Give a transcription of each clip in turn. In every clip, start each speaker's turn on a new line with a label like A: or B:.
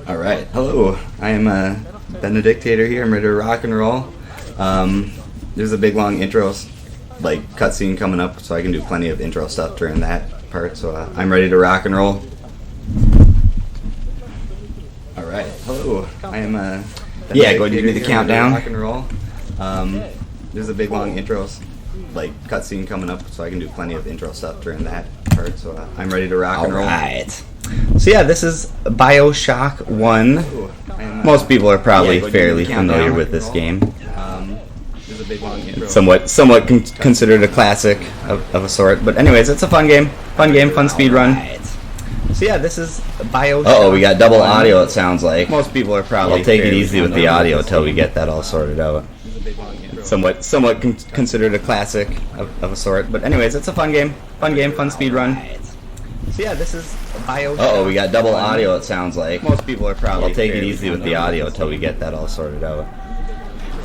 A: Alright, hello. I am Benedictator here. I'm ready to rock and roll. There's a big long intro, like cutscene coming up, so I can do plenty of intro stuff during that part. So I'm ready to rock and roll. Alright, hello. I am yeah, go ahead and give me the countdown. Rock and roll. There's a big long intro, like cutscene coming up, so I can do plenty of intro stuff during that part. So I'm ready to rock and roll.
B: Alright. So yeah, this is Bioshock 1. Most people are probably fairly familiar with this game. Somewhat considered a classic of a sort. But anyways, it's a fun game. Fun speed run. So yeah, this is Bioshock. Uh-oh, we got double audio, it sounds like. Most people are probably I'll take it easy with the audio until we get that all sorted out. Somewhat considered a classic of a sort. But anyways, it's a fun game. Fun speed run. So yeah, this is Bioshock. Uh-oh, we got double audio, it sounds like. Most people are probably I'll take it easy with the audio until we get that all sorted out.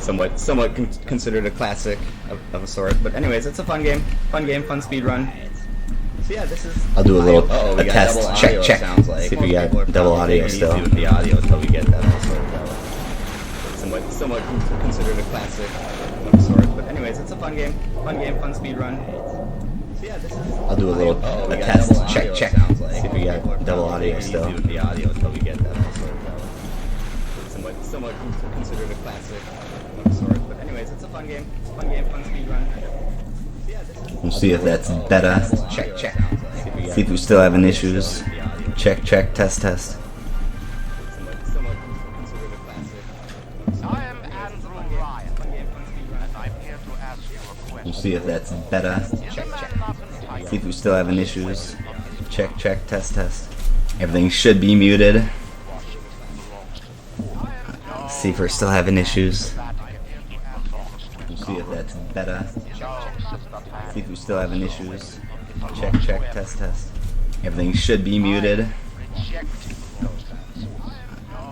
B: Somewhat considered a classic of a sort. But anyways, it's a fun game. Fun speed run. So yeah, this is I'll do a little a test. Check. Sounds like. See if we got double audio still. Easy with the audio until we get that all sorted out. Somewhat considered a classic of a sort. But anyways, it's a fun game. Fun speed run. So yeah, this is I'll do a little a test. Check. See if we got double audio still. Easy with the audio until we get that all sorted out. Somewhat considered a classic of a sort. But anyways, it's a fun game. Fun speed run. We'll see if that's better. Check. See if we're still having issues. Check. Test.
C: I am Andrew Ryan, and I'm here to ask you a question.
B: We'll see if that's better. Check. See if we're still having issues. Check. Test. Everything should be muted. See if we're still having issues. We'll see if that's better. See if we're still having issues. Check. Test. Everything should be muted.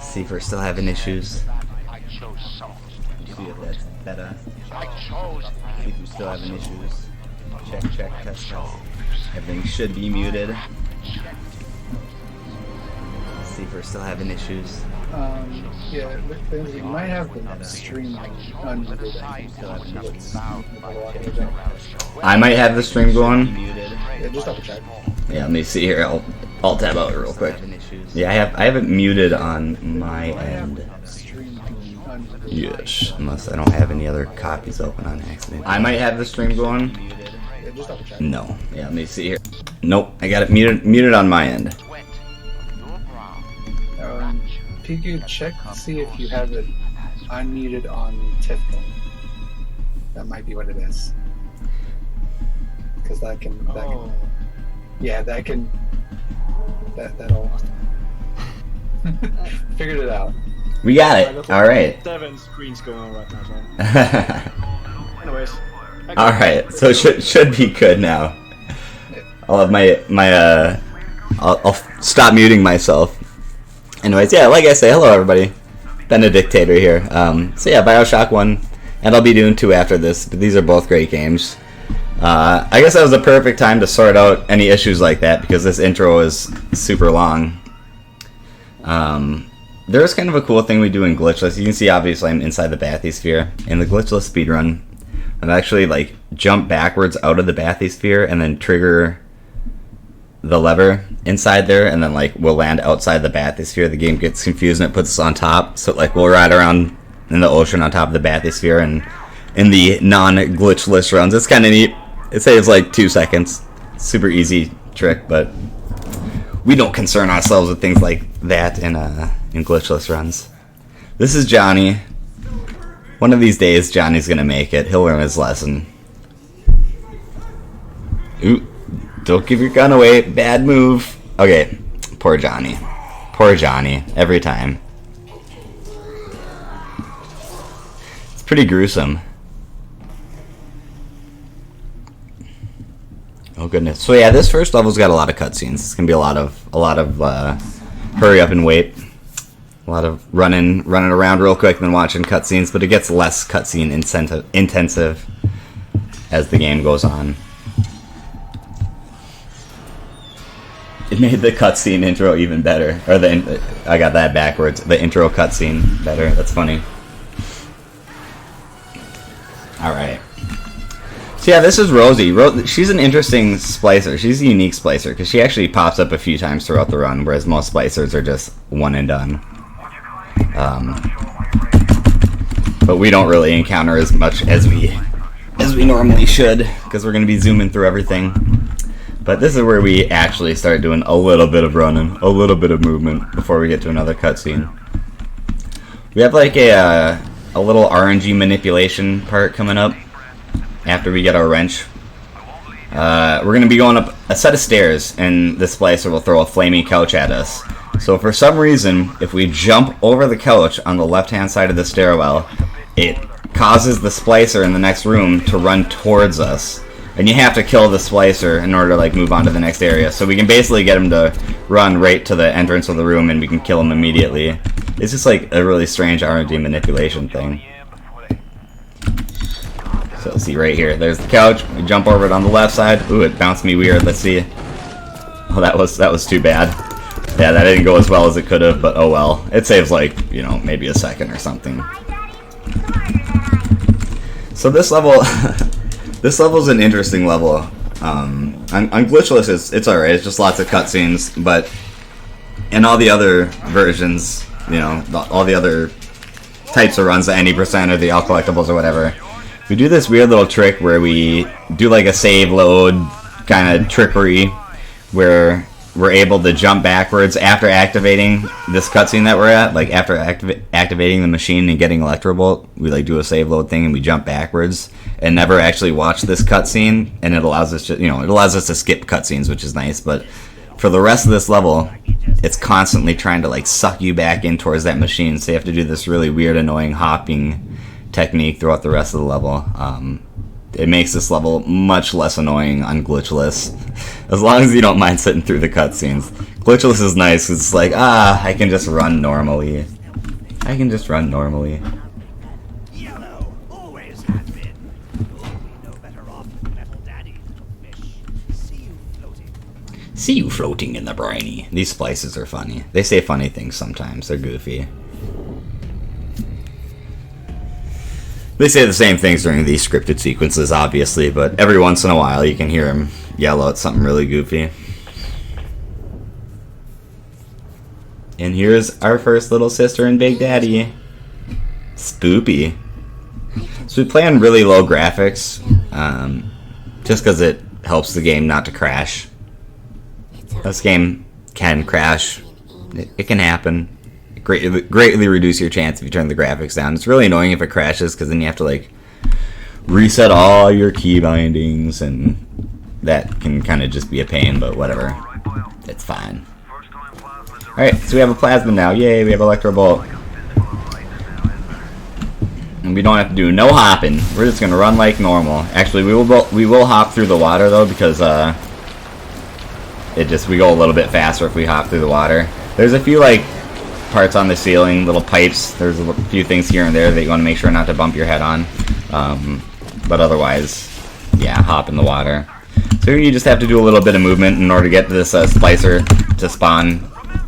B: See if we're still having issues. See if that's better. See if we're still having issues. Check. Test. Everything should be muted. See if we're still having issues.
D: Yeah, you might have the stream unmuted.
B: I might have the stream going.
D: Yeah, just double check.
B: Yeah, let me see here. I'll tab out real quick. Yeah, I have it muted on my end. Yes, unless I don't have any other copies open on accident. I might have the stream going.
D: Yeah, just double check.
B: No. Yeah, let me see here. Nope, I got it muted on my end.
D: PQ, check to see if you have it unmuted on Tiffany. That might be what it is. Because that'll figured it out.
B: We got it. All right.
E: 7 screens going on right now. Anyways.
B: All right. So should be good now. I'll have I'll stop muting myself. Anyways, yeah, like I say, hello everybody. Benedictator here. So yeah, Bioshock 1, and I'll be doing 2 after this, but these are both great games. I guess that was the perfect time to sort out any issues like that, because this intro is super long. There's kind of a cool thing we do in Glitchless. You can see, obviously, I'm inside the bathysphere. In the Glitchless speedrun, I've actually, like, jump backwards out of the bathysphere and then trigger the lever inside there, and then like we'll land outside the bathysphere. The game gets confused and it puts us on top, so like we'll ride around in the ocean on top of the bathysphere. And in the non-glitchless runs, it's kind of neat. It saves like 2 seconds. Super easy trick, but we don't concern ourselves with things like that in glitchless runs. This is Johnny. One of these days Johnny's gonna make it. He'll learn his lesson. Ooh. Don't give your gun away. Bad move. Okay. Poor Johnny. Every time. It's pretty gruesome. Oh goodness. So yeah, this first level's got a lot of cutscenes. It's gonna be a lot of hurry up and wait. A lot of running around real quick, then watching cutscenes. But it gets less cutscene intensive as the game goes on. It made the cutscene intro even better. Or I got that backwards. The intro cutscene better. That's funny. Alright. So yeah, this is Rosie. She's an interesting splicer. She's a unique splicer because she actually pops up a few times throughout the run, whereas most splicers are just one and done. But we don't really encounter as much as we normally should because we're going to be zooming through everything. But this is where we actually start doing a little bit of running, a little bit of movement before we get to another cutscene. We have like a little RNG manipulation part coming up after we get our wrench. We're going to be going up a set of stairs, and this splicer will throw a flaming couch at us. So for some reason, if we jump over the couch on the left-hand side of the stairwell, it causes the splicer in the next room to run towards us. And you have to kill the splicer in order to like move on to the next area. So we can basically get him to run right to the entrance of the room and we can kill him immediately. It's just like a really strange RNG manipulation thing. So let's see right here. There's the couch. We jump over it on the left side. Ooh, it bounced me weird. Let's see. Oh, that was too bad. Yeah, that didn't go as well as it could have, but oh well. It saves like, you know, maybe a second or something. So this level... This level's an interesting level. On Glitchless, it's alright. It's just lots of cutscenes, but in all the other versions, you know, all the other types of runs, the any percent or the all collectibles or whatever, we do this weird little trick where we do like a save load kind of trickery, where we're able to jump backwards after activating this cutscene that we're at. Like after activating the machine and getting Electrobolt, we like do a save load thing and we jump backwards and never actually watch this cutscene. And it allows us to, you know, it allows us to skip cutscenes, which is nice. But for the rest of this level, it's constantly trying to like suck you back in towards that machine. So you have to do this really weird, annoying hopping technique throughout the rest of the level. It makes this level much less annoying on Glitchless, as long as you don't mind sitting through the cutscenes. Glitchless is nice because it's like, I can just run normally. I can just run normally.
C: Yellow always has been. No better off than metal daddies, little fish. See you floating in the briny.
B: These splices are funny. They say funny things sometimes. They're goofy. They say the same things during these scripted sequences, obviously, but every once in a while you can hear them yell out something really goofy. And here's our first little sister and Big Daddy. Spoopy. So we play on really low graphics, just because it helps the game not to crash. This game can crash. It can happen. Greatly reduce your chance if you turn the graphics down. It's really annoying if it crashes because then you have to like reset all your key bindings, and that can kind of just be a pain, but whatever. It's fine. Alright, so we have a plasma now. Yay, we have Electrobolt. And we don't have to do no hopping. We're just gonna run like normal. Actually, we will hop through the water though, because we go a little bit faster if we hop through the water. There's a few like parts on the ceiling, little pipes. There's a few things here and there that you want to make sure not to bump your head on. But otherwise, yeah, hop in the water. So you just have to do a little bit of movement in order to get this splicer to spawn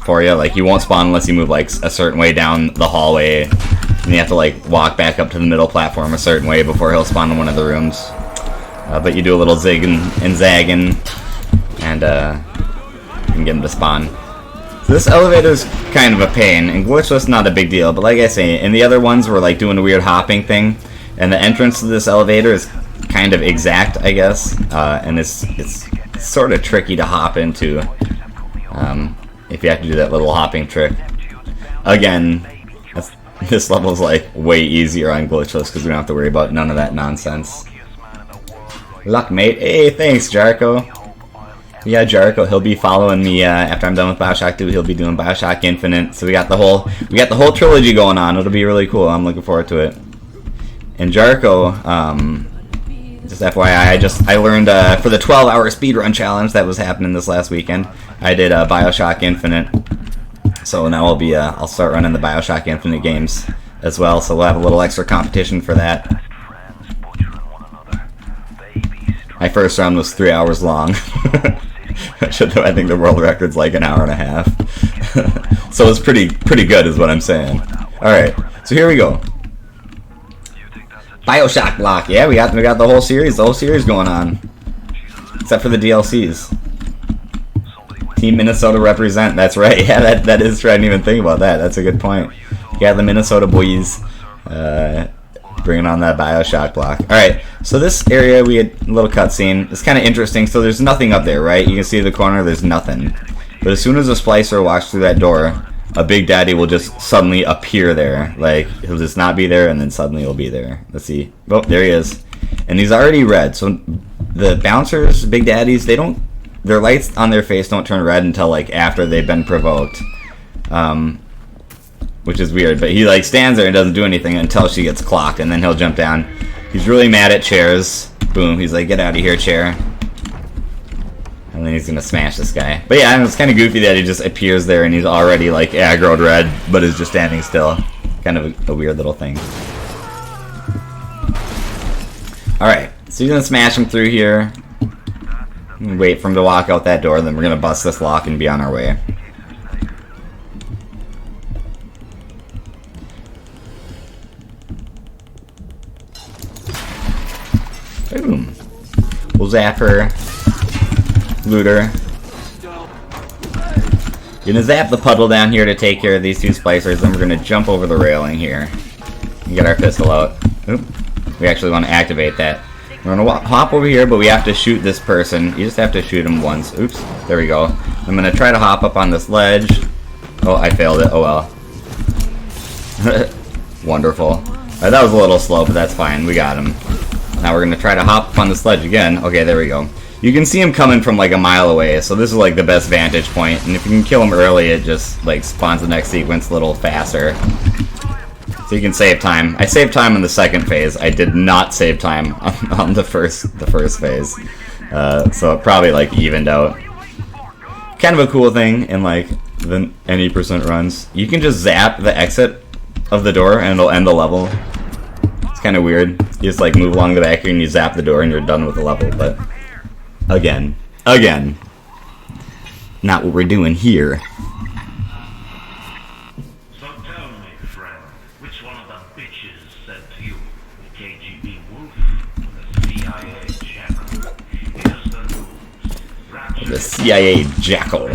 B: for you. Like, you won't spawn unless you move like a certain way down the hallway, and you have to like walk back up to the middle platform a certain way before he'll spawn in one of the rooms. But you do a little zigging and zagging, and you can get him to spawn. This elevator's kind of a pain, and Glitchless not a big deal, but like I say, in the other ones we're like doing a weird hopping thing, and the entrance to this elevator is kind of exact, I guess, and it's sort of tricky to hop into if you have to do that little hopping trick. Again, this level's like way easier on Glitchless because we don't have to worry about none of that nonsense. Luck, mate. Hey, thanks, Jarko. Yeah, Jericho, he'll be following me after I'm done with Bioshock 2. He'll be doing Bioshock Infinite. So we got the whole trilogy going on. It'll be really cool. I'm looking forward to it. And Jericho, just FYI, I learned for the 12-hour speedrun challenge that was happening this last weekend, I did Bioshock Infinite. So now I'll start running the Bioshock Infinite games as well. So we'll have a little extra competition for that. My first run was 3 hours long. I think the world record's like an hour and a half. So it's pretty good is what I'm saying. Alright, so here we go. Bioshock block. Yeah, we got the whole series going on. Except for the DLCs. Team Minnesota represent. That's right. Yeah, that is true. I didn't even think about that. That's a good point. Yeah, the Minnesota boys bringing on that Bioshock block. Alright, so this area we had a little cutscene. It's kind of interesting. So there's nothing up there, right? You can see the corner, there's nothing. But as soon as a splicer walks through that door, a Big Daddy will just suddenly appear there. Like, he'll just not be there, and then suddenly he'll be there. Let's see. Oh, there he is. And he's already red. So the bouncers, Big Daddies, their lights on their face don't turn red until, like, after they've been provoked. Which is weird. But he, like, stands there and doesn't do anything until she gets clocked, and then he'll jump down. He's really mad at chairs. Boom. He's like, get out of here, chair. And then he's gonna smash this guy. But yeah, it's kind of goofy that he just appears there and he's already like aggroed red, but is just standing still. Kind of a weird little thing. Alright, so he's gonna smash him through here. Wait for him to walk out that door, then we're gonna bust this lock and be on our way. Boom. We'll zap her. Looter. Gonna zap the puddle down here to take care of these two splicers, then we're gonna jump over the railing here and get our pistol out. Oop. We actually want to activate that. We're gonna hop over here, but we have to shoot this person. You just have to shoot him once. Oops. There we go. I'm gonna try to hop up on this ledge. Oh, I failed it. Oh well. Wonderful. That was a little slow, but that's fine. We got him. Now we're gonna try to hop up on this ledge again. Okay, there we go. You can see him coming from like a mile away, so this is like the best vantage point. And if you can kill him early, it just like spawns the next sequence a little faster. So you can save time. I saved time in the second phase. I did not save time on the first phase. So it probably like evened out. Kind of a cool thing in like the any percent runs. You can just zap the exit of the door and it'll end the level. It's kind of weird. You just like move along the back here and you zap the door and you're done with the level, but Again. Not what we're doing here.
F: So tell me, friend, which one of the bitches said to you, the KGB wolf or the CIA jackal? Here's the news.
B: The CIA jackal.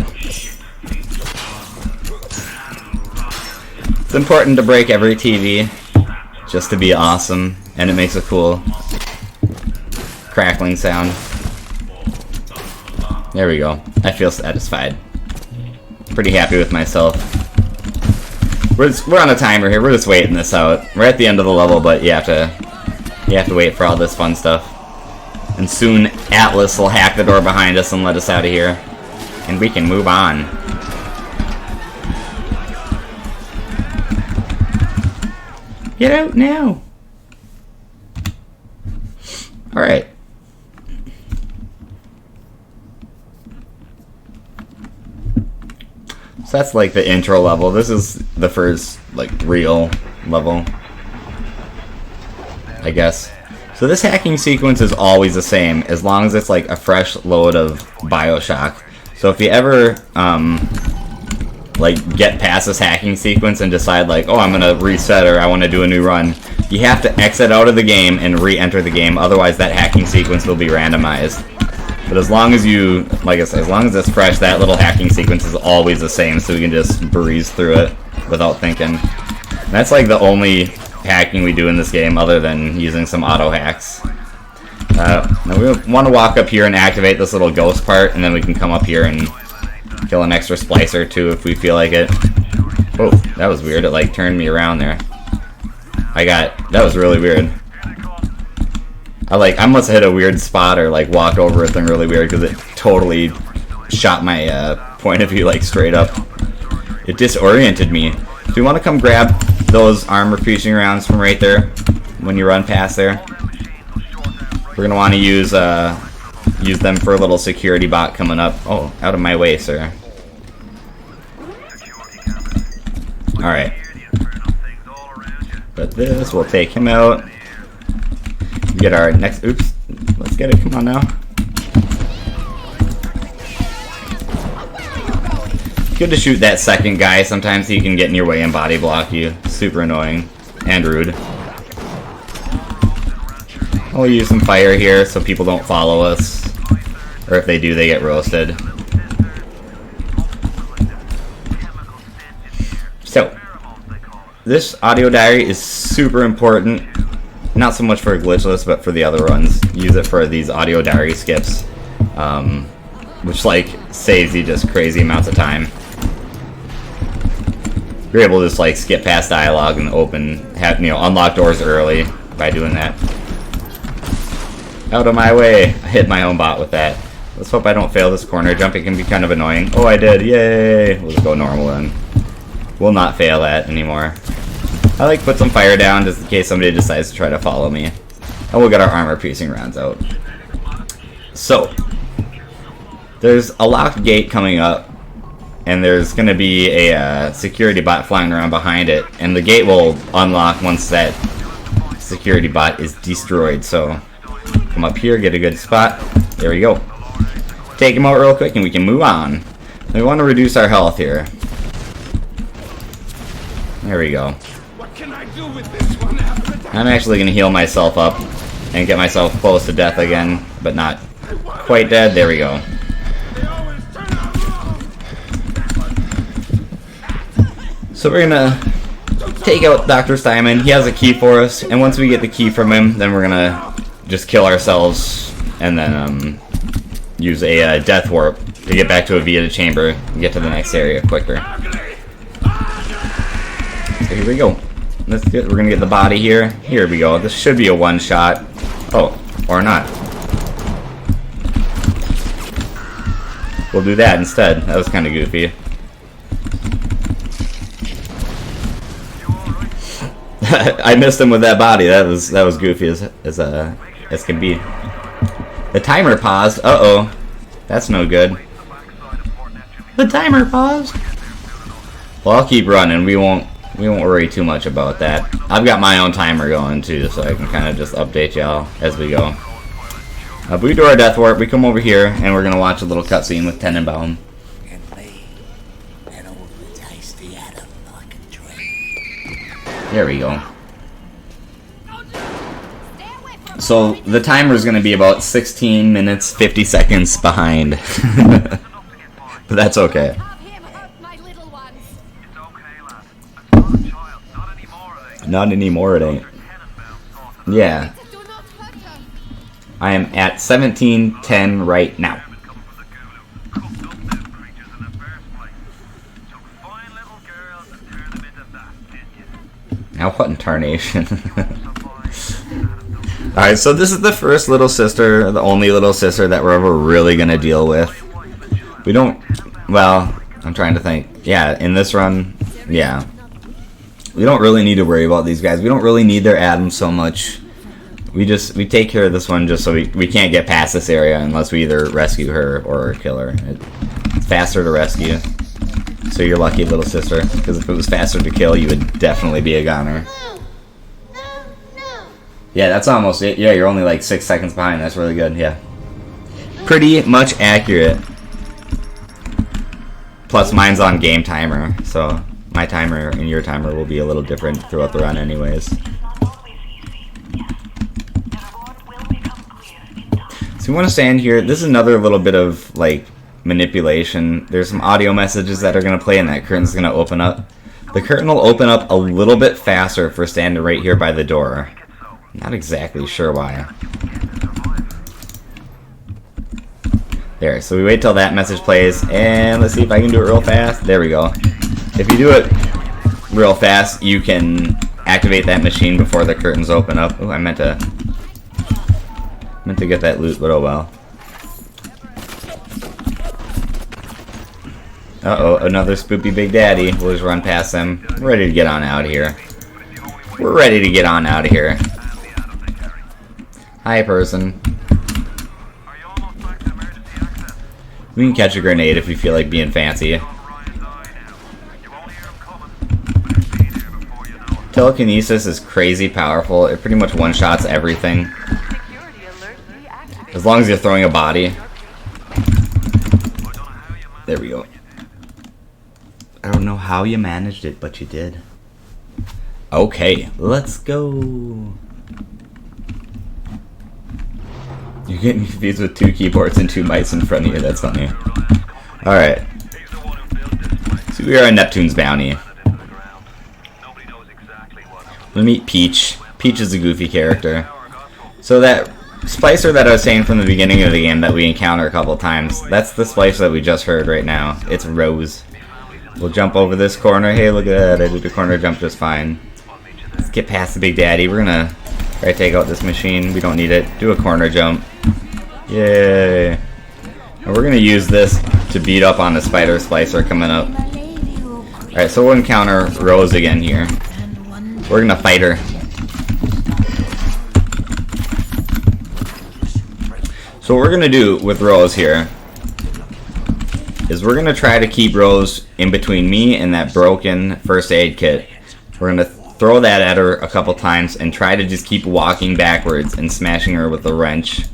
B: It's important to break every TV just to be awesome, and it makes a cool crackling sound. There we go. I feel satisfied. Pretty happy with myself. We're on a timer here. We're just waiting this out. We're at the end of the level, but you have to wait for all this fun stuff. And soon Atlas will hack the door behind us and let us out of here, and we can move on. Get out now. All right. So that's like the intro level. This is the first like real level, I guess. So this hacking sequence is always the same as long as it's like a fresh load of Bioshock. So if you ever like get past this hacking sequence and decide like, oh, I'm gonna reset or I want to do a new run, you have to exit out of the game and re-enter the game. Otherwise, that hacking sequence will be randomized. But as long as you, like I said, as long as it's fresh, that little hacking sequence is always the same, so we can just breeze through it without thinking. And that's like the only hacking we do in this game, other than using some auto hacks. Now we want to walk up here and activate this little ghost part, and then we can come up here and kill an extra splicer too if we feel like it. Oh, that was weird. It like turned me around there. That was really weird. I must have hit a weird spot or like walked over a thing really weird because it totally shot my point of view like straight up. It disoriented me. So you want to come grab those armor piercing rounds from right there when you run past there. We're gonna want to use them for a little security bot coming up. Oh, out of my way, sir. All right. But this will take him out. Get our next, oops, let's get it, come on now. Good to shoot that second guy. Sometimes he can get in your way and body block you. Super annoying and rude. We'll use some fire here so people don't follow us. Or if they do, they get roasted. So, this audio diary is super important. Not so much for Glitchless, but for the other runs. Use it for these audio diary skips. Which, like, saves you just crazy amounts of time. You're able to just, like, skip past dialogue and unlock doors early by doing that. Out of my way! I hit my own bot with that. Let's hope I don't fail this corner. Jumping can be kind of annoying. Oh, I did! Yay! We'll just go normal then. We'll not fail that anymore. I like put some fire down just in case somebody decides to try to follow me. And we'll get our armor-piercing rounds out. So, there's a locked gate coming up, and there's going to be a security bot flying around behind it, and the gate will unlock once that security bot is destroyed. So, come up here, get a good spot. There we go. Take him out real quick, and we can move on. We want to reduce our health here. There we go. I'm actually going to heal myself up and get myself close to death again, but not quite dead. There we go. So we're gonna take out Dr. Simon. He has a key for us, and once we get the key from him, then we're gonna just kill ourselves and then use a death warp to get back to a Vita chamber and get to the next area quicker. So here we go. We're gonna get the body here. Here we go. This should be a one-shot. Oh, or not. We'll do that instead. That was kind of goofy. I missed him with that body. That was goofy as can be. The timer paused. Uh-oh. That's no good. The timer paused. Well, I'll keep running. We won't worry too much about that. I've got my own timer going too, so I can kind of just update y'all as we go. But we do our death warp. We come over here and we're gonna watch a little cutscene with Tenenbaum. There we go. So the timer is going to be about 16 minutes 50 seconds behind. But that's okay. Not anymore, it ain't. Yeah. I am at 17:10 right now. Now what in tarnation? Alright, so this is the first little sister, the only little sister that we're ever really going to deal with. We don't, well, I'm trying to think. Yeah, in this run, yeah. We don't really need to worry about these guys. We don't really need their atoms so much. We take care of this one just so we can't get past this area unless we either rescue her or kill her. It's faster to rescue. So you're lucky, little sister, because if it was faster to kill, you would definitely be a goner. Yeah, that's almost it. Yeah, you're only like 6 seconds behind. That's really good, yeah. Pretty much accurate. Plus, mine's on game timer, so my timer and your timer will be a little different throughout the run anyways. So we want to stand here. This is another little bit of, like, manipulation. There's some audio messages that are going to play and that curtain's going to open up. The curtain will open up a little bit faster if we're standing right here by the door. Not exactly sure why. There, so we wait till that message plays, and let's see if I can do it real fast. There we go. If you do it real fast, you can activate that machine before the curtains open up. Oh, I meant to get that loot, but oh well. Uh-oh, another spoopy Big Daddy. We'll just run past them. We're ready to get on out of here. We're ready to get on out of here. Hi, person. We can catch a grenade if we feel like being fancy. Telekinesis is crazy powerful. It pretty much one-shots everything. As long as you're throwing a body. There we go. how you managed it, but you did. Okay, let's go. You're getting confused with 2 keyboards and 2 mice in front of you. That's funny. Alright. So we are on Neptune's Bounty. We meet Peach. Peach is a goofy character. So that splicer that I was saying from the beginning of the game that we encounter a couple times, that's the splicer that we just heard right now. It's Rose. We'll jump over this corner. Hey, look at that. I did the corner jump just fine. Let's get past the Big Daddy. We're gonna try to take out this machine. We don't need it. Do a corner jump. Yay. And we're gonna use this to beat up on the spider splicer coming up. Alright, so we'll encounter Rose again here. We're gonna fight her. So what we're gonna do with Rose here is we're gonna try to keep Rose in between me and that broken first aid kit. We're gonna throw that at her a couple times and try to just keep walking backwards and smashing her with the wrench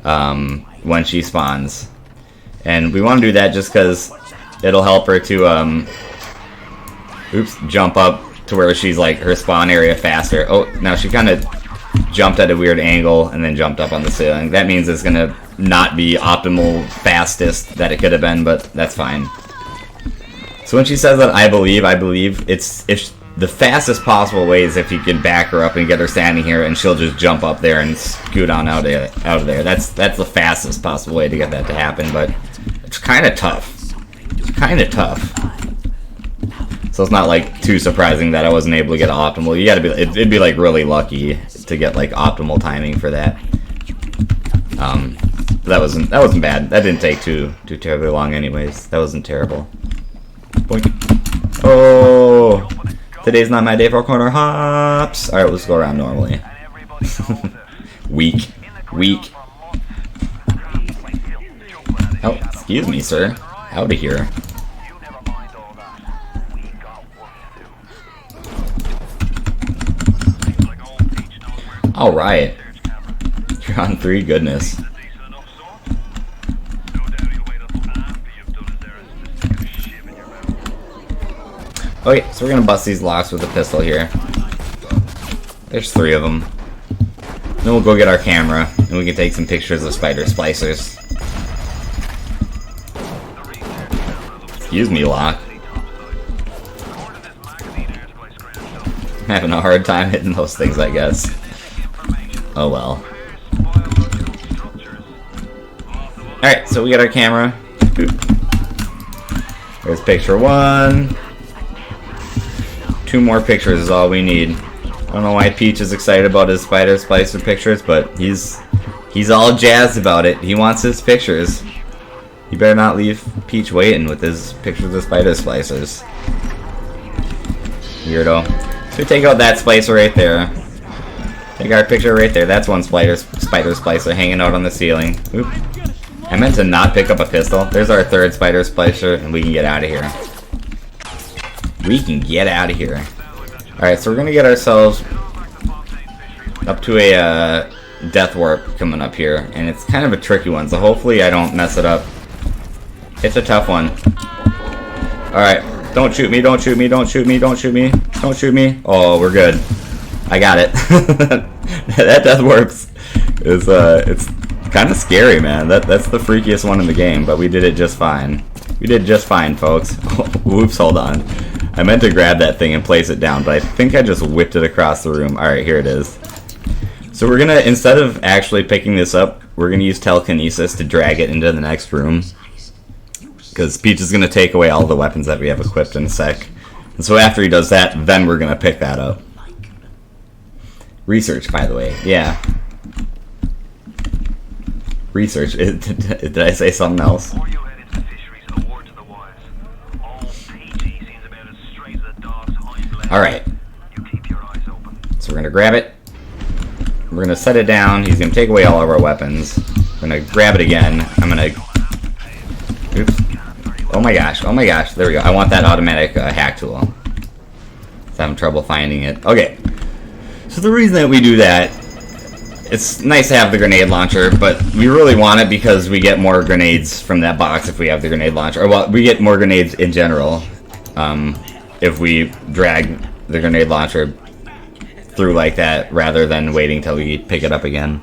B: when she spawns. And we want to do that just because it'll help her to jump up to where she's like her spawn area faster. Oh, now she kind of jumped at a weird angle and then jumped up on the ceiling. That means it's gonna not be optimal fastest that it could have been, but that's fine. So when she says that I believe it's the fastest possible way is if you can back her up and get her standing here and she'll just jump up there and scoot on out of there. That's the fastest possible way to get that to happen, but it's kind of tough. It's kind of tough. So it's not like too surprising that I wasn't able to get optimal. You gotta be, it'd be like really lucky to get like optimal timing for that. That wasn't bad. That didn't take too terribly long anyways. That wasn't terrible. Boink. Oh, today's not my day for corner hops. All right, let's go around normally. Weak. Oh, excuse me, sir. Out of here. Alright. You're on 3, goodness. Okay, so we're gonna bust these locks with a pistol here. There's 3 of them. Then we'll go get our camera, and we can take some pictures of spider splicers. Excuse me, lock. I'm having a hard time hitting those things, I guess. Oh well. Alright, so we got our camera. Boop. There's picture 1. 2 more pictures is all we need. I don't know why Peach is excited about his spider splicer pictures, but he's all jazzed about it. He wants his pictures. You better not leave Peach waiting with his pictures of spider splicers. Weirdo. So we take out that splicer right there. Take our picture right there. That's one spider splicer hanging out on the ceiling. Oop. I meant to not pick up a pistol. There's our 3rd spider splicer, and we can get out of here. We can get out of here. Alright, so we're going to get ourselves up to a death warp coming up here. And it's kind of a tricky one, so hopefully I don't mess it up. It's a tough one. Alright, don't shoot me, don't shoot me, don't shoot me, don't shoot me, don't shoot me. Oh, we're good. I got it. That death warps is it's kind of scary, man. That's the freakiest one in the game, but we did it just fine. We did just fine, folks. Whoops, hold on. I meant to grab that thing and place it down, but I think I just whipped it across the room. Alright, here it is. So we're gonna, instead of actually picking this up, we're gonna use telekinesis to drag it into the next room. Because Peach is gonna take away all the weapons that we have equipped in a sec. And so after he does that, then we're gonna pick that up. Research, by the way. Yeah. Research. Did I say something else? Alright. So we're going to grab it. We're going to set it down. He's going to take away all of our weapons. We're going to grab it again. I'm going to... Oops. Oh my gosh. Oh my gosh. There we go. I want that automatic hack tool. I'm having trouble finding it. Okay. So the reason that we do that, it's nice to have the grenade launcher, but we really want it because we get more grenades from that box if we have the grenade launcher. Or well, we get more grenades in general if we drag the grenade launcher through like that rather than waiting till we pick it up again.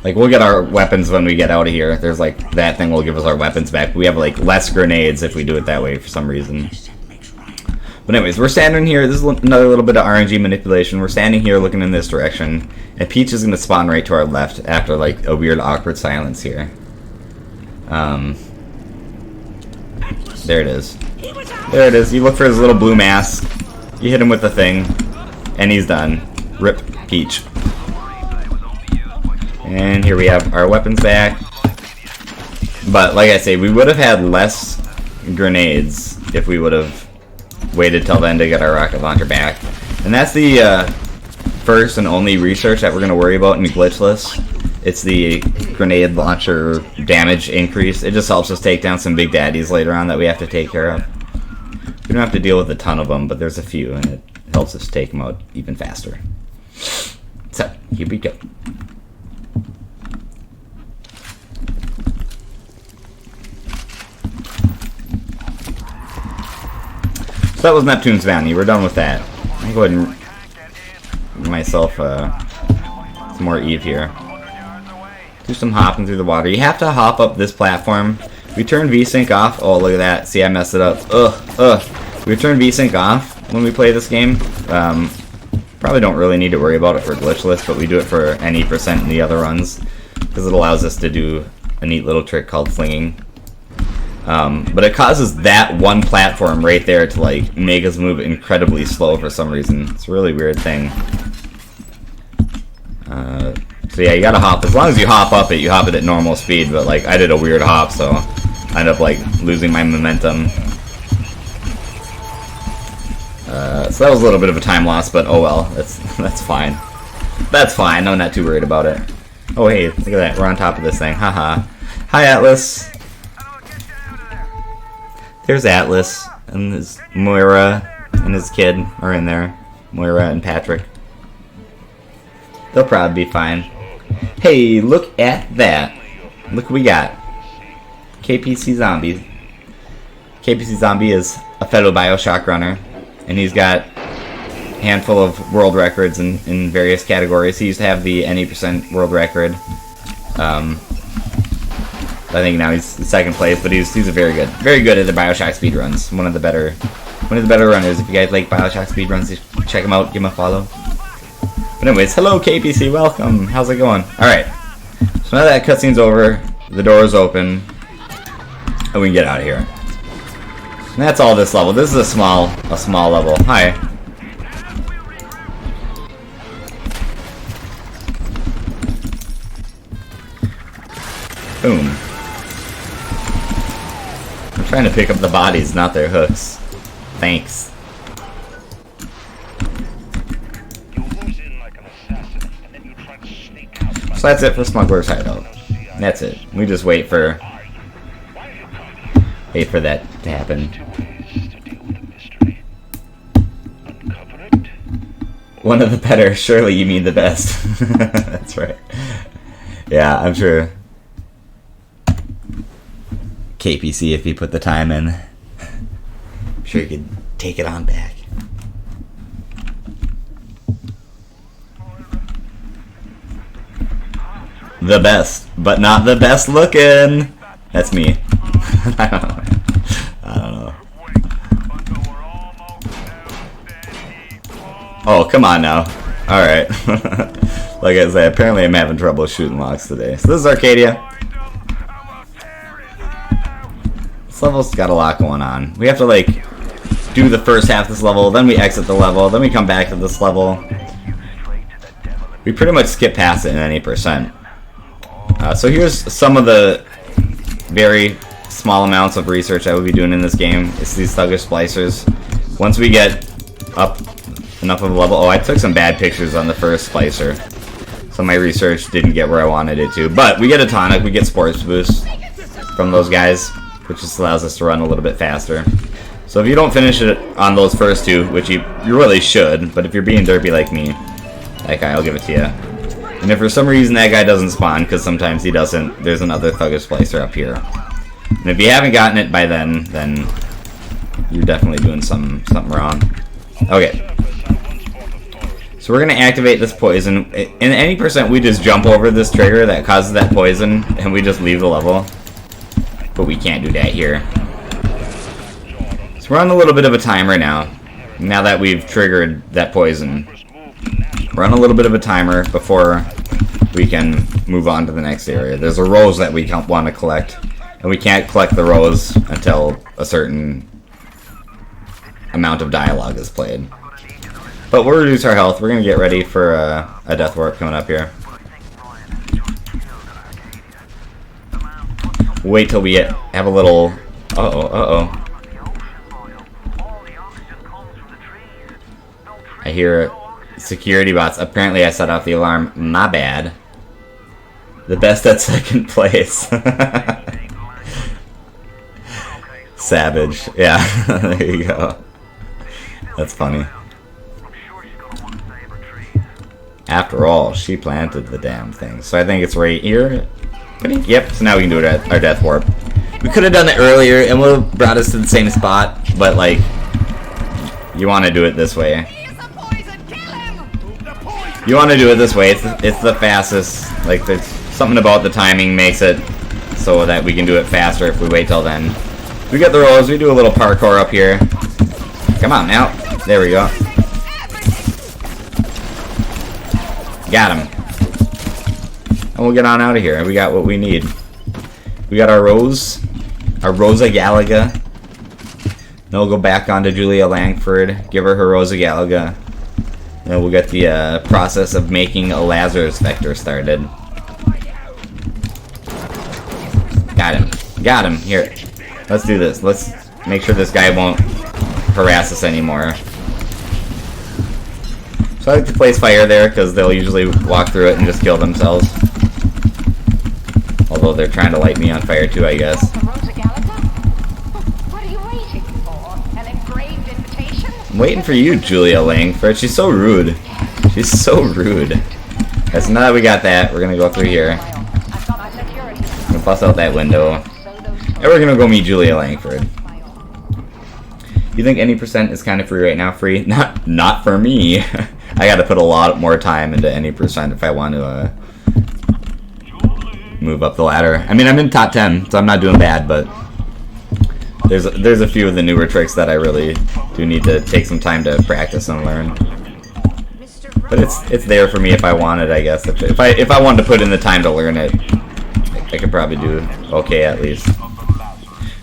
B: Like, we'll get our weapons when we get out of here. There's like that thing will give us our weapons back. We have like less grenades if we do it that way for some reason. But anyways, we're standing here. This is another little bit of RNG manipulation. We're standing here looking in this direction, and Peach is going to spawn right to our left after like a weird awkward silence here. There it is. There it is. You look for his little blue mask. You hit him with the thing, and he's done. Rip Peach. And here we have our weapons back. But like I say, we would have had less grenades if we would have waited till then to get our rocket launcher back. And that's the first and only research that we're going to worry about in Glitchless. It's the grenade launcher damage increase. It just helps us take down some big daddies later on that we have to take care of. We don't have to deal with a ton of them, but there's a few, and it helps us take them out even faster. So, here we go. So that was Neptune's Bounty. We're done with that. I'll go ahead and give myself some more Eve here. Do some hopping through the water. You have to hop up this platform. We turn VSync off. Oh, look at that. See, I messed it up. We turn VSync off when we play this game. Probably don't really need to worry about it for Glitchless, but we do it for any percent in the other runs because it allows us to do a neat little trick called flinging. But it causes that one platform right there to like make us move incredibly slow for some reason. It's a really weird thing. So yeah, you gotta hop. As long as you hop up it, you hop it at normal speed. But like I did a weird hop, so I ended up like losing my momentum. So that was a little bit of a time loss, but oh well. That's fine. That's fine. I'm not too worried about it. Oh hey, look at that. We're on top of this thing. Haha. Hi Atlas. There's Atlas and his Moira and his kid are in there. Moira and Patrick. They'll probably be fine. Hey, look at that. Look what we got. KPC Zombie. KPC Zombie is a fellow Bioshock runner, and he's got a handful of world records in various categories. He used to have the any percent world record. I think now he's in second place, but he's a very good at the Bioshock speedruns. One of the better runners. If you guys like Bioshock speedruns, check him out, give him a follow. But anyways, hello KPC, welcome. How's it going? Alright. So now that cutscene's over, the door is open, and we can get out of here. And that's all this level. This is a small level. Hi. Boom. I'm trying to pick up the bodies, not their hooks. Thanks. So that's it for Smuggler's Hideout. That's it. We just wait for that to happen. One of the better. Surely you mean the best. That's right. Yeah, I'm sure. KPC, if you put the time in, I'm sure you could take it on back. The best, but not the best looking. That's me. I don't know. Oh, come on now. Alright. Like I said, apparently I'm having trouble shooting locks today. So this is Arcadia. This level's got a lot going on. We have to like do the first half of this level, then we exit the level, then we come back to this level. We pretty much skip past it in any percent. So here's some of the very small amounts of research I will be doing in this game. It's these thuggish splicers. Once we get up enough of a level... Oh, I took some bad pictures on the first splicer. So my research didn't get where I wanted it to. But we get a tonic, we get sports boost from those guys, which just allows us to run a little bit faster. So if you don't finish it on those first two, which you really should, but if you're being derpy like me, that guy, I'll give it to you. And if for some reason that guy doesn't spawn, because sometimes he doesn't, there's another thuggish splicer up here. And if you haven't gotten it by then you're definitely doing something wrong. Okay. So we're gonna activate this poison. In any percent, we just jump over this trigger that causes that poison, and we just leave the level. But we can't do that here. So we're on a little bit of a timer now. Now that we've triggered that poison, we're on a little bit of a timer before we can move on to the next area. There's a rose that we want to collect, and we can't collect the rose until a certain amount of dialogue is played. But we'll reduce our health. We're going to get ready for a death warp coming up here. Wait till we have a little... Uh-oh. I hear security bots. Apparently I set off the alarm. My bad. The best at second place. Savage. Yeah, there you go. That's funny. After all, she planted the damn thing. So I think it's right here. Yep, so now we can do it at our death warp. We could have done it earlier and would have brought us to the same spot, but like, you want to do it this way. You want to do it this way. It's the fastest. Like, there's something about the timing makes it so that we can do it faster if we wait till then. We get the rolls. We do a little parkour up here. Come on now. There we go. Got him. And we'll get on out of here. We got what we need. We got our Rosa Galaga. Then we'll go back on to Julia Langford. Give her Rosa Galaga. And we'll get the process of making a Lazarus vector started. Got him. Got him. Here. Let's do this. Let's make sure this guy won't harass us anymore. So I like to place fire there because they'll usually walk through it and just kill themselves. Although they're trying to light me on fire too, I guess.
G: What are you waiting for? An engraved invitation?
B: I'm waiting for you, Julia Langford. She's so rude. She's so rude. Okay, so now that we got that, we're gonna go through here. I'm gonna bust out that window. And we're gonna go meet Julia Langford. You think any percent is kind of free right now? Free? Not for me. I gotta put a lot more time into any percent if I want to move up the ladder. I mean, I'm in top 10, so I'm not doing bad, but there's a few of the newer tricks that I really do need to take some time to practice and learn. But it's there for me if I want it, I guess. If I wanted to put in the time to learn it, I could probably do okay at least.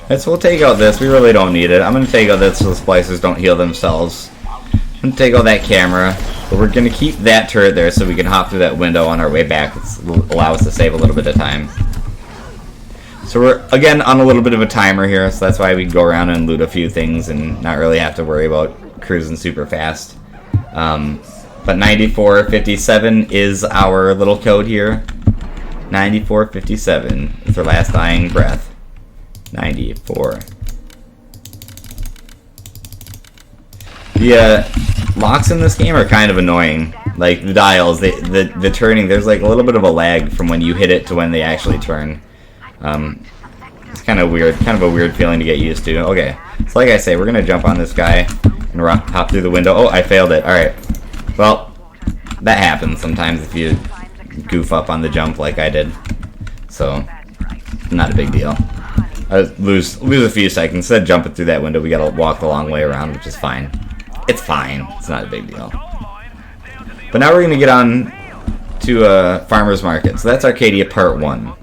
B: Alright, so we'll take out this. We really don't need it. I'm going to take out this so the splicers don't heal themselves. I'm going to take out that camera. But we're going to keep that turret there so we can hop through that window on our way back. This will allow us to save a little bit of time. So we're, again, on a little bit of a timer here. So that's why we can go around and loot a few things and not really have to worry about cruising super fast. But 9457 is our little code here. 9457 is our last dying breath. 94. The locks in this game are kind of annoying. Like the dials, the turning, there's like a little bit of a lag from when you hit it to when they actually turn. It's kind of weird, kind of a weird feeling to get used to. Okay, so like I say, we're gonna jump on this guy and hop through the window. Oh, I failed it. All right. Well, that happens sometimes if you goof up on the jump like I did. So, not a big deal. I lose a few seconds. Instead of jumping through that window, we gotta walk the long way around, which is fine. It's fine. It's not a big deal. But now we're gonna get on to Farmer's Market. So that's Arcadia Part 1.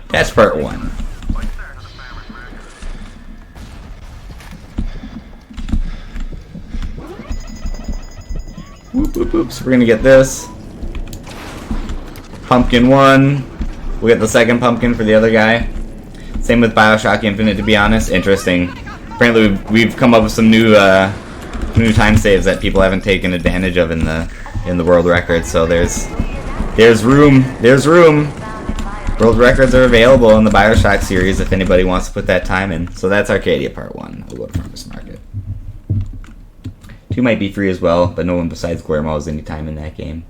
B: That's Part 1. Whoop, whoop, whoop. So we're gonna get this. Pumpkin 1. We'll get the second pumpkin for the other guy. Same with Bioshock Infinite, to be honest. Interesting. Apparently we've come up with some new time saves that people haven't taken advantage of in the world record. So there's room. There's room. World records are available in the Bioshock series if anybody wants to put that time in. So that's Arcadia Part 1. We'll go to Farmer's Market. 2 might be free as well, but no one besides Guillermo has any time in that game.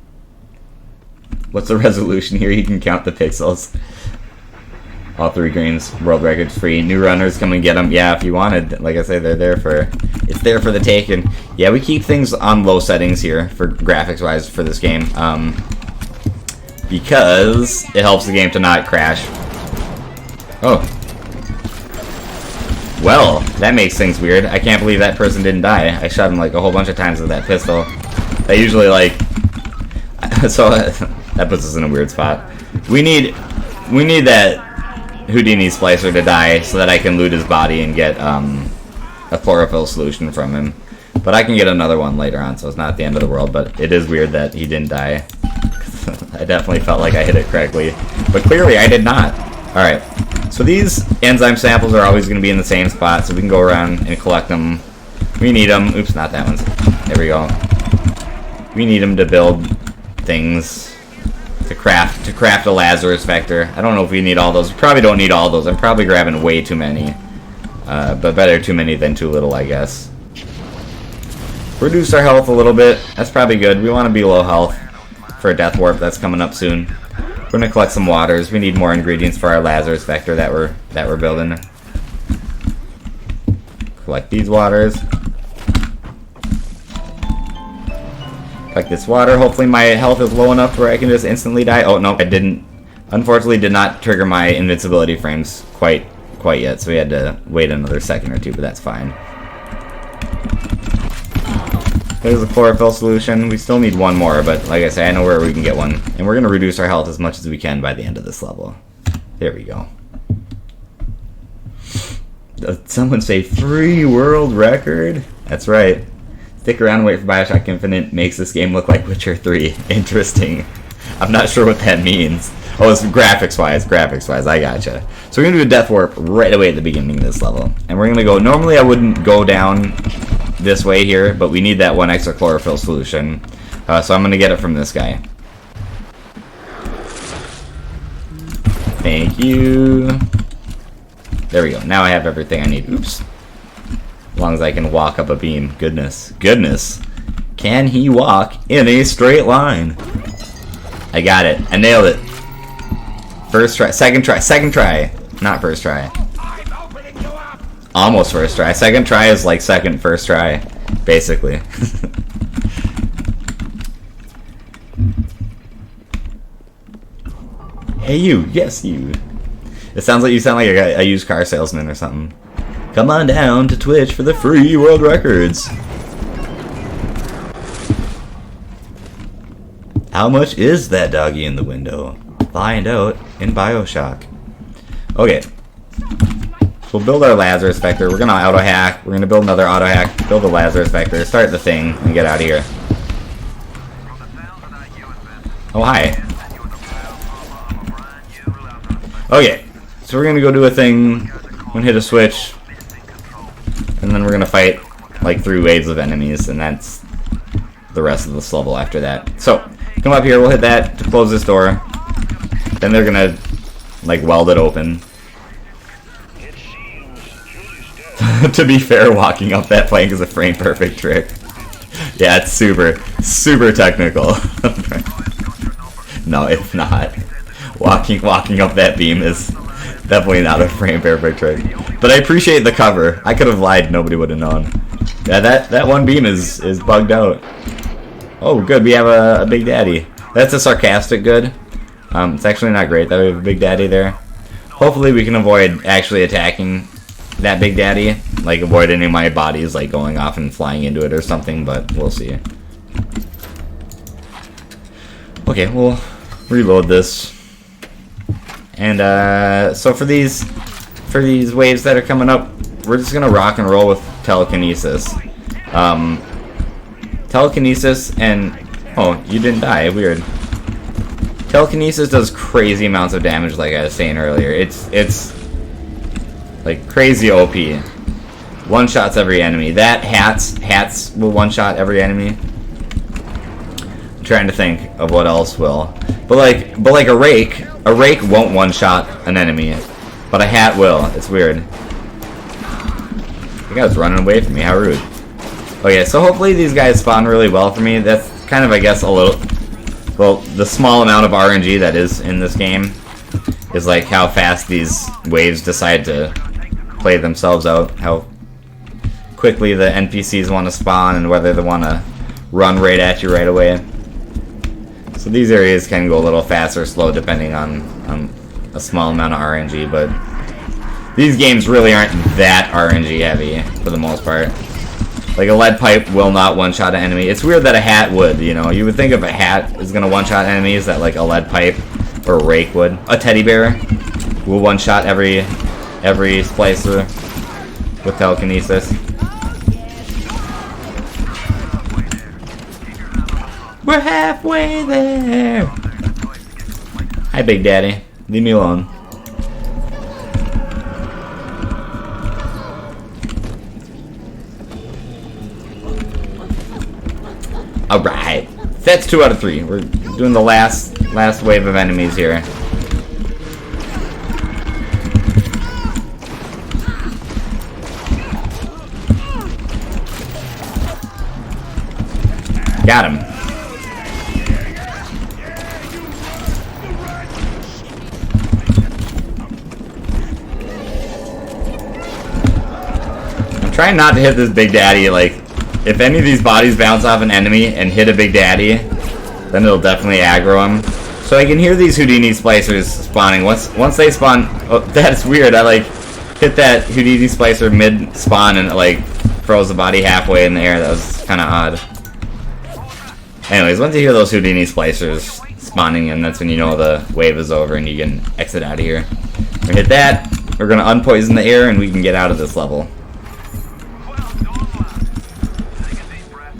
B: What's the resolution here? You can count the pixels. All 3 greens, world records free. New runners, come and get them. Yeah, if you wanted, like I say, they're there for. It's there for the taking. Yeah, we keep things on low settings here for graphics-wise for this game, because it helps the game to not crash. Oh. Well, that makes things weird. I can't believe that person didn't die. I shot him like a whole bunch of times with that pistol. That usually like. So that puts us in a weird spot. We need that Houdini splicer to die so that I can loot his body and get a chlorophyll solution from him. But I can get another one later on, so it's not the end of the world. But it is weird that he didn't die. I definitely felt like I hit it correctly, but clearly I did not. All right, so these enzyme samples are always going to be in the same spot, so we can go around and collect them. We need them. Oops, not that one. There we go. We need them to build things. To craft a Lazarus vector. I don't know if we need all those. We probably don't need all those. I'm probably grabbing way too many. But better too many than too little, I guess. Reduce our health a little bit. That's probably good. We want to be low health for a death warp that's coming up soon. We're gonna collect some waters. We need more ingredients for our Lazarus vector that we're building. Collect these waters. Collect this water. Hopefully my health is low enough where I can just instantly die. Oh no, I didn't. Unfortunately, did not trigger my invincibility frames quite yet, so we had to wait another second or two, but that's fine. There's a chlorophyll solution. We still need one more, but like I say, I know where we can get one, and we're gonna reduce our health as much as we can by the end of this level. There we go. Did someone say free world record? That's right. Stick around and wait for Bioshock Infinite makes this game look like Witcher 3. Interesting. I'm not sure what that means. Oh, it's graphics-wise, I gotcha. So we're going to do a death warp right away at the beginning of this level. And we're going to go, normally I wouldn't go down this way here, but we need that one extra chlorophyll solution. So I'm going to get it from this guy. Thank you. There we go. Now I have everything I need. Oops. As long as I can walk up a beam. Goodness. Can he walk in a straight line? I got it. I nailed it. First try. Second try. Not first try. Almost first try. Second try is like second first try, basically. Hey you. Yes, you. It sounds like you sound like a used car salesman or something. Come on down to Twitch for the free world records. How much is that doggy in the window? Find out in Bioshock. Okay. So we'll build our Lazarus vector. We're gonna auto hack. We're gonna build another auto hack. Build the Lazarus vector. Start the thing and get out of here. Oh hi. Okay. So we're gonna go do a thing. We're gonna hit a switch. And then we're gonna fight like 3 waves of enemies, and that's the rest of this level after that. So, come up here, we'll hit that to close this door. Then they're gonna like weld it open. To be fair, walking up that plank is a frame perfect trick. Yeah, it's super technical. No, it's not. Walking up that beam is definitely not a frame perfect trick. But I appreciate the cover. I could have lied, nobody would have known. Yeah, that one beam is bugged out. Oh, good, we have a Big Daddy. That's a sarcastic good. It's actually not great that we have a Big Daddy there. Hopefully we can avoid actually attacking that Big Daddy. Like, avoid any of my bodies, like, going off and flying into it or something, but we'll see. Okay, we'll reload this. And, so for these waves that are coming up, we're just gonna rock and roll with telekinesis. Telekinesis and... Oh, you didn't die. Weird. Telekinesis does crazy amounts of damage, like I was saying earlier. It's like crazy OP. One-shots every enemy. That hats will one-shot every enemy. I'm trying to think of what else will. But like a rake won't one-shot an enemy, but a hat will. It's weird. You guys running away from me. How rude. Okay, so hopefully these guys spawn really well for me. That's kind of, I guess, a little... Well, the small amount of RNG that is in this game is like how fast these waves decide to play themselves out, how quickly the NPCs want to spawn, and whether they want to run right at you right away. So these areas can go a little fast or slow depending on a small amount of RNG, but these games really aren't that RNG heavy for the most part. Like a lead pipe will not one-shot an enemy. It's weird that a hat would, you know. You would think if a hat is gonna one-shot enemies that like a lead pipe or a rake would. A teddy bear will one-shot every splicer with telekinesis. We're halfway there. Hi, Big Daddy. Leave me alone. Alright. That's 2 out of 3. We're doing the last wave of enemies here. Got him. I'm trying not to hit this Big Daddy. Like, if any of these bodies bounce off an enemy and hit a Big Daddy, then it'll definitely aggro him. So I can hear these Houdini splicers spawning. Once they spawn, oh, that's weird. I like hit that Houdini splicer mid spawn and it like froze the body halfway in the air. That was kind of odd. Anyways, once you hear those Houdini splicers spawning in, that's when you know the wave is over and you can exit out of here. We hit that. We're gonna unpoison the air and we can get out of this level.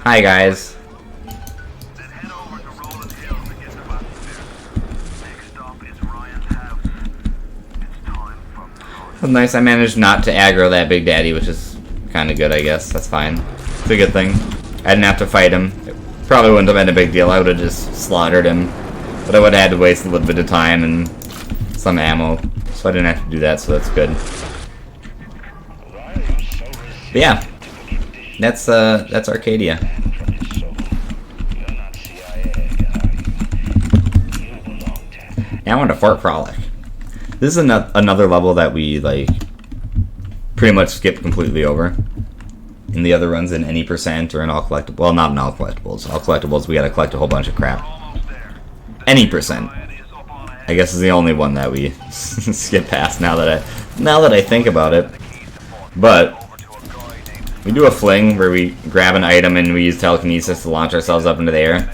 B: Hi guys. That's nice. I managed not to aggro that Big Daddy, which is kind of good, I guess. That's fine. It's a good thing. I didn't have to fight him. It probably wouldn't have been a big deal. I would have just slaughtered him. But I would have had to waste a little bit of time and some ammo. So I didn't have to do that, so that's good. But yeah. That's Arcadia. Now on to Fort Frolic. This is another level that we like pretty much skipped completely over. In the other runs, in any percent or in all collectibles. Well, not in all collectibles. All collectibles, we gotta collect a whole bunch of crap. Any percent, I guess, is the only one that we skip past. Now that I think about it, but we do a fling where we grab an item and we use telekinesis to launch ourselves up into the air.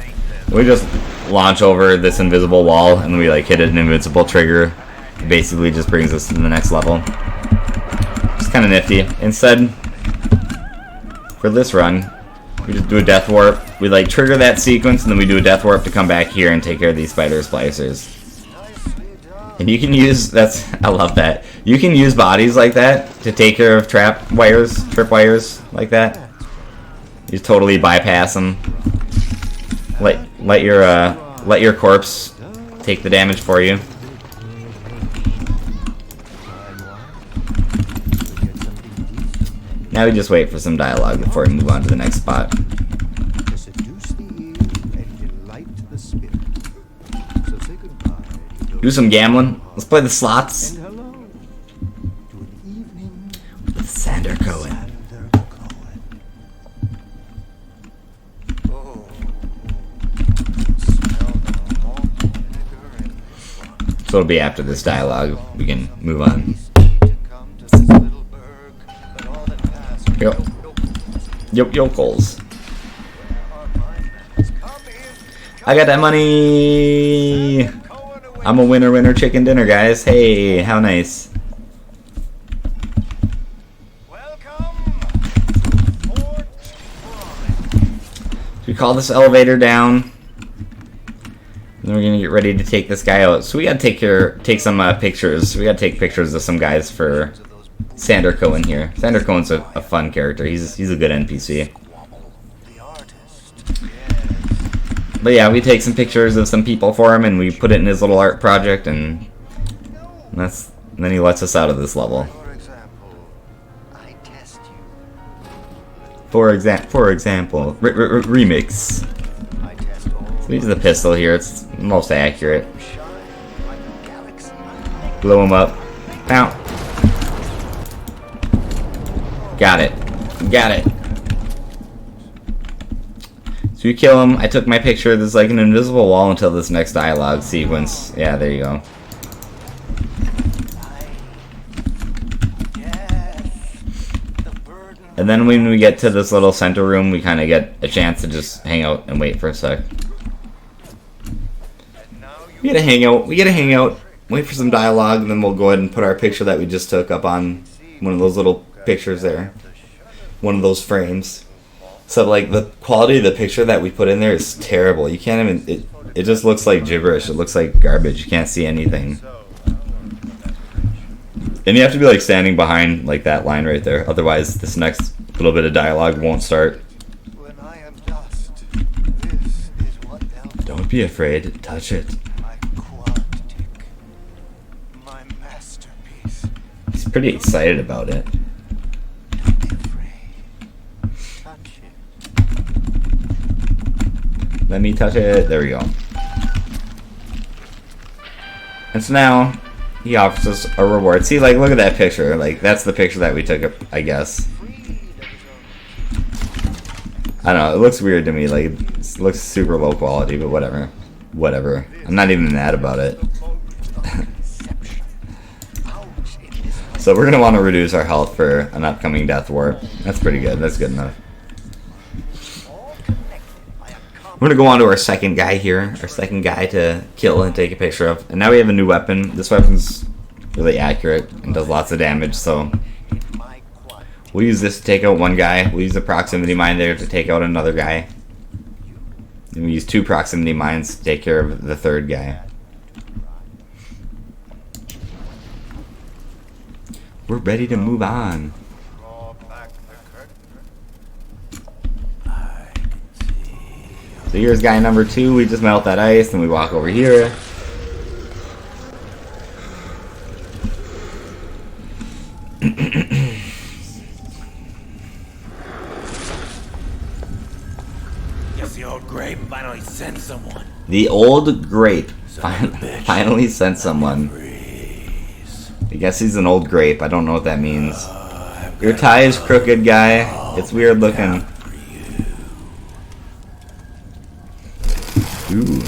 B: We just launch over this invisible wall and we like hit an invincible trigger. It basically just brings us to the next level. It's kind of nifty. Instead, for this run, we just do a death warp. We like trigger that sequence and then we do a death warp to come back here and take care of these spider splicers. And you can use, I love that. You can use bodies like that to take care of trip wires like that. You just totally bypass them. Let your corpse take the damage for you. Now we just wait for some dialogue before we move on to the next spot. Do some gambling. Let's play the slots. With Sander Cohen. So it'll be after this dialogue. We can move on. Yokels. I got that money. I'm a winner chicken dinner, guys. Hey, how nice. So we call this elevator down. And then we're gonna get ready to take this guy out. So we gotta take some pictures. We gotta take pictures of some guys for Sander Cohen here. Sander Cohen's a fun character. He's a good NPC. But yeah, we take some pictures of some people for him and we put it in his little art project, and then he lets us out of this level. For example, remix. So we use the pistol here. It's most accurate. Blow him up. Pow. Got it. Got it. So you kill him. I took my picture. There's like an invisible wall until this next dialogue sequence. Yeah, there you go. And then when we get to this little center room, we kind of get a chance to just hang out and wait for a sec. We gotta hang out. We gotta hang out. Wait for some dialogue, and then we'll go ahead and put our picture that we just took up on one of those little pictures there. One of those frames. So like the quality of the picture that we put in there is terrible. You can't even. It just looks like gibberish. It looks like garbage. You can't see anything. And you have to be like standing behind like that line right there. Otherwise, this next little bit of dialogue won't start.
H: When I am dust, this is what
B: Don't be afraid. Touch it.
H: my quad tick, my masterpiece.
B: He's pretty excited about it.
H: Don't be afraid. Touch it.
B: Let me touch it. There we go. And so now he offers us a reward. See, like, look at that picture. Like, that's the picture that we took, I guess. I don't know. It looks weird to me. Like, it looks super low quality, but whatever. Whatever. I'm not even mad about it. So we're going to want to reduce our health for an upcoming death warp. That's pretty good. That's good enough. We're going to go on to our second guy here. Our second guy to kill and take a picture of. And now we have a new weapon. This weapon's really accurate and does lots of damage, so we'll use this to take out one guy. We'll use the proximity mine there to take out another guy. And we use 2 proximity mines to take care of the third guy. We're ready to move on. So here's guy number 2. We just melt that ice and we walk over here.
C: Guess the old grape finally sent someone.
B: The old grape finally sent someone. I guess he's an old grape. I don't know what that means. Your tie is crooked, guy. It's weird looking. Ooh.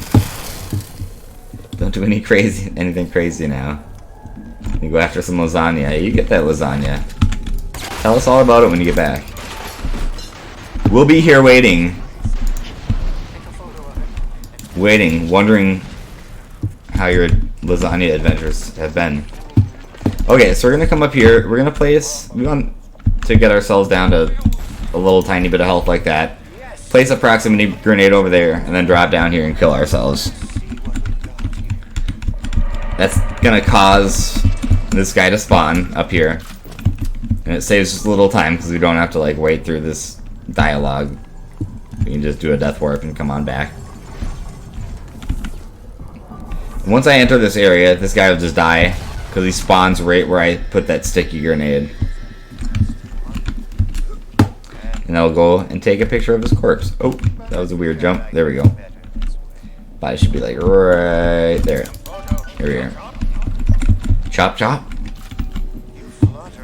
B: Don't do anything crazy now. You go after some lasagna. You get that lasagna. Tell us all about it when you get back. We'll be here waiting. Wondering how your lasagna adventures have been. Okay, so we're gonna come up here. We're gonna place. We want to get ourselves down to a little tiny bit of health like that. Place a proximity grenade over there, and then drop down here and kill ourselves. That's gonna cause this guy to spawn up here. And it saves just a little time, because we don't have to like wait through this dialogue. We can just do a death warp and come on back. And once I enter this area, this guy will just die, because he spawns right where I put that sticky grenade. And I'll go and take a picture of his corpse. Oh, that was a weird jump. There we go. Body should be like right there. Here we are. Chop, chop.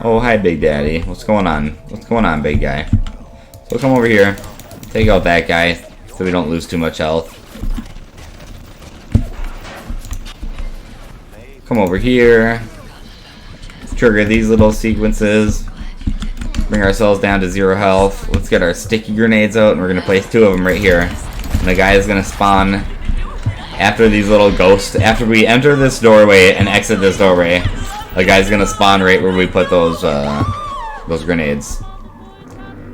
B: Oh, hi, Big Daddy. What's going on? What's going on, big guy? So come over here. Take out that guy so we don't lose too much health. Come over here. Trigger these little sequences. Bring ourselves down to 0 health. Let's get our sticky grenades out, and we're gonna place 2 of them right here. And the guy is gonna spawn after these little ghosts. After we enter this doorway and exit this doorway, the guy's gonna spawn right where we put those grenades.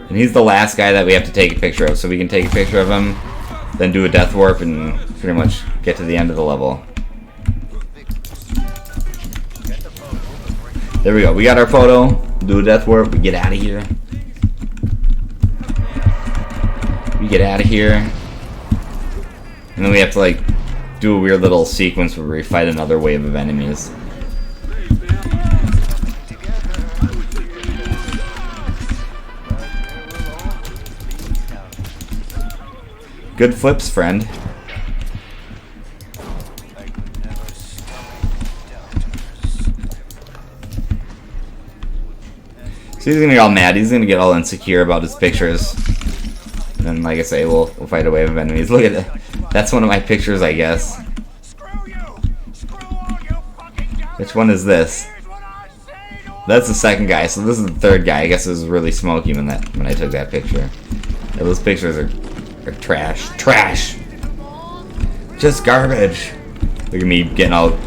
B: And he's the last guy that we have to take a picture of, so we can take a picture of him, then do a death warp, and pretty much get to the end of the level. There we go. We got our photo. Do a death warp. We get out of here. We get out of here. And then we have to like do a weird little sequence where we fight another wave of enemies. Good flips, friend. So he's gonna get all mad. He's gonna get all insecure about his pictures. And then, like I say, we'll fight a wave of enemies. Look at that. That's one of my pictures, I guess. Which one is this? That's the second guy. So this is the third guy. I guess it was really smoky when I took that picture. Yeah, those pictures are trash. Trash. Just garbage. Look at me getting all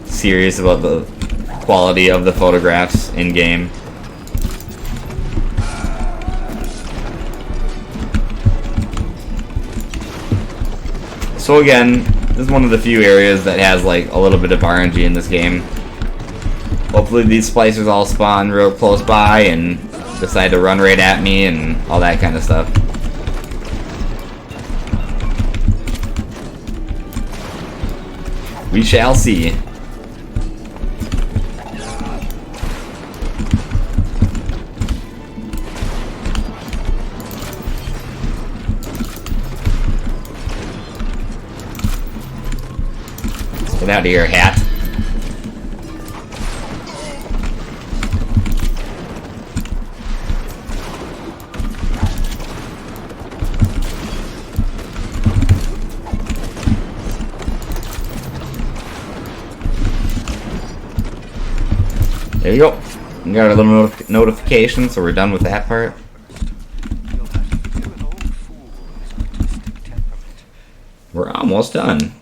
B: serious about the quality of the photographs in game. So again, this is one of the few areas that has like a little bit of RNG in this game. Hopefully these splicers all spawn real close by and decide to run right at me and all that kind of stuff. We shall see. Get out of here, hat. There you go. We got our little notification, so we're done with that part. We're almost done.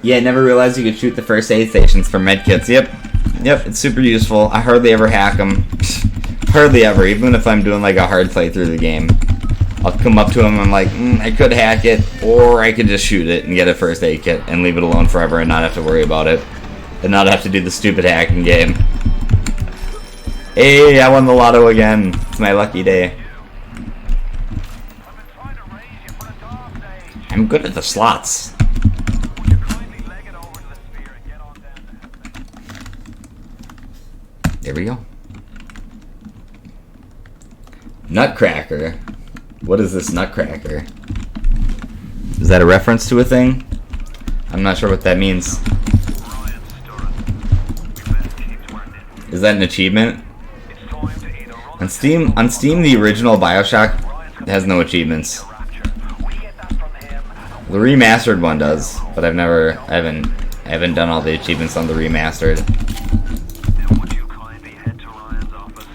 B: Yeah, I never realized you could shoot the first aid stations for medkits. Yep, it's super useful. I hardly ever hack them. Hardly ever, even if I'm doing like a hard playthrough of the game. I'll come up to them and I'm like, I could hack it, or I could just shoot it and get a first aid kit and leave it alone forever and not have to worry about it. And not have to do the stupid hacking game. Hey, I won the lotto again. It's my lucky day. I'm good at the slots. There we go. Nutcracker. What is this nutcracker? Is that a reference to a thing? I'm not sure what that means. Is that an achievement? On Steam, the original Bioshock has no achievements. The remastered one does, but I haven't done all the achievements on the remastered.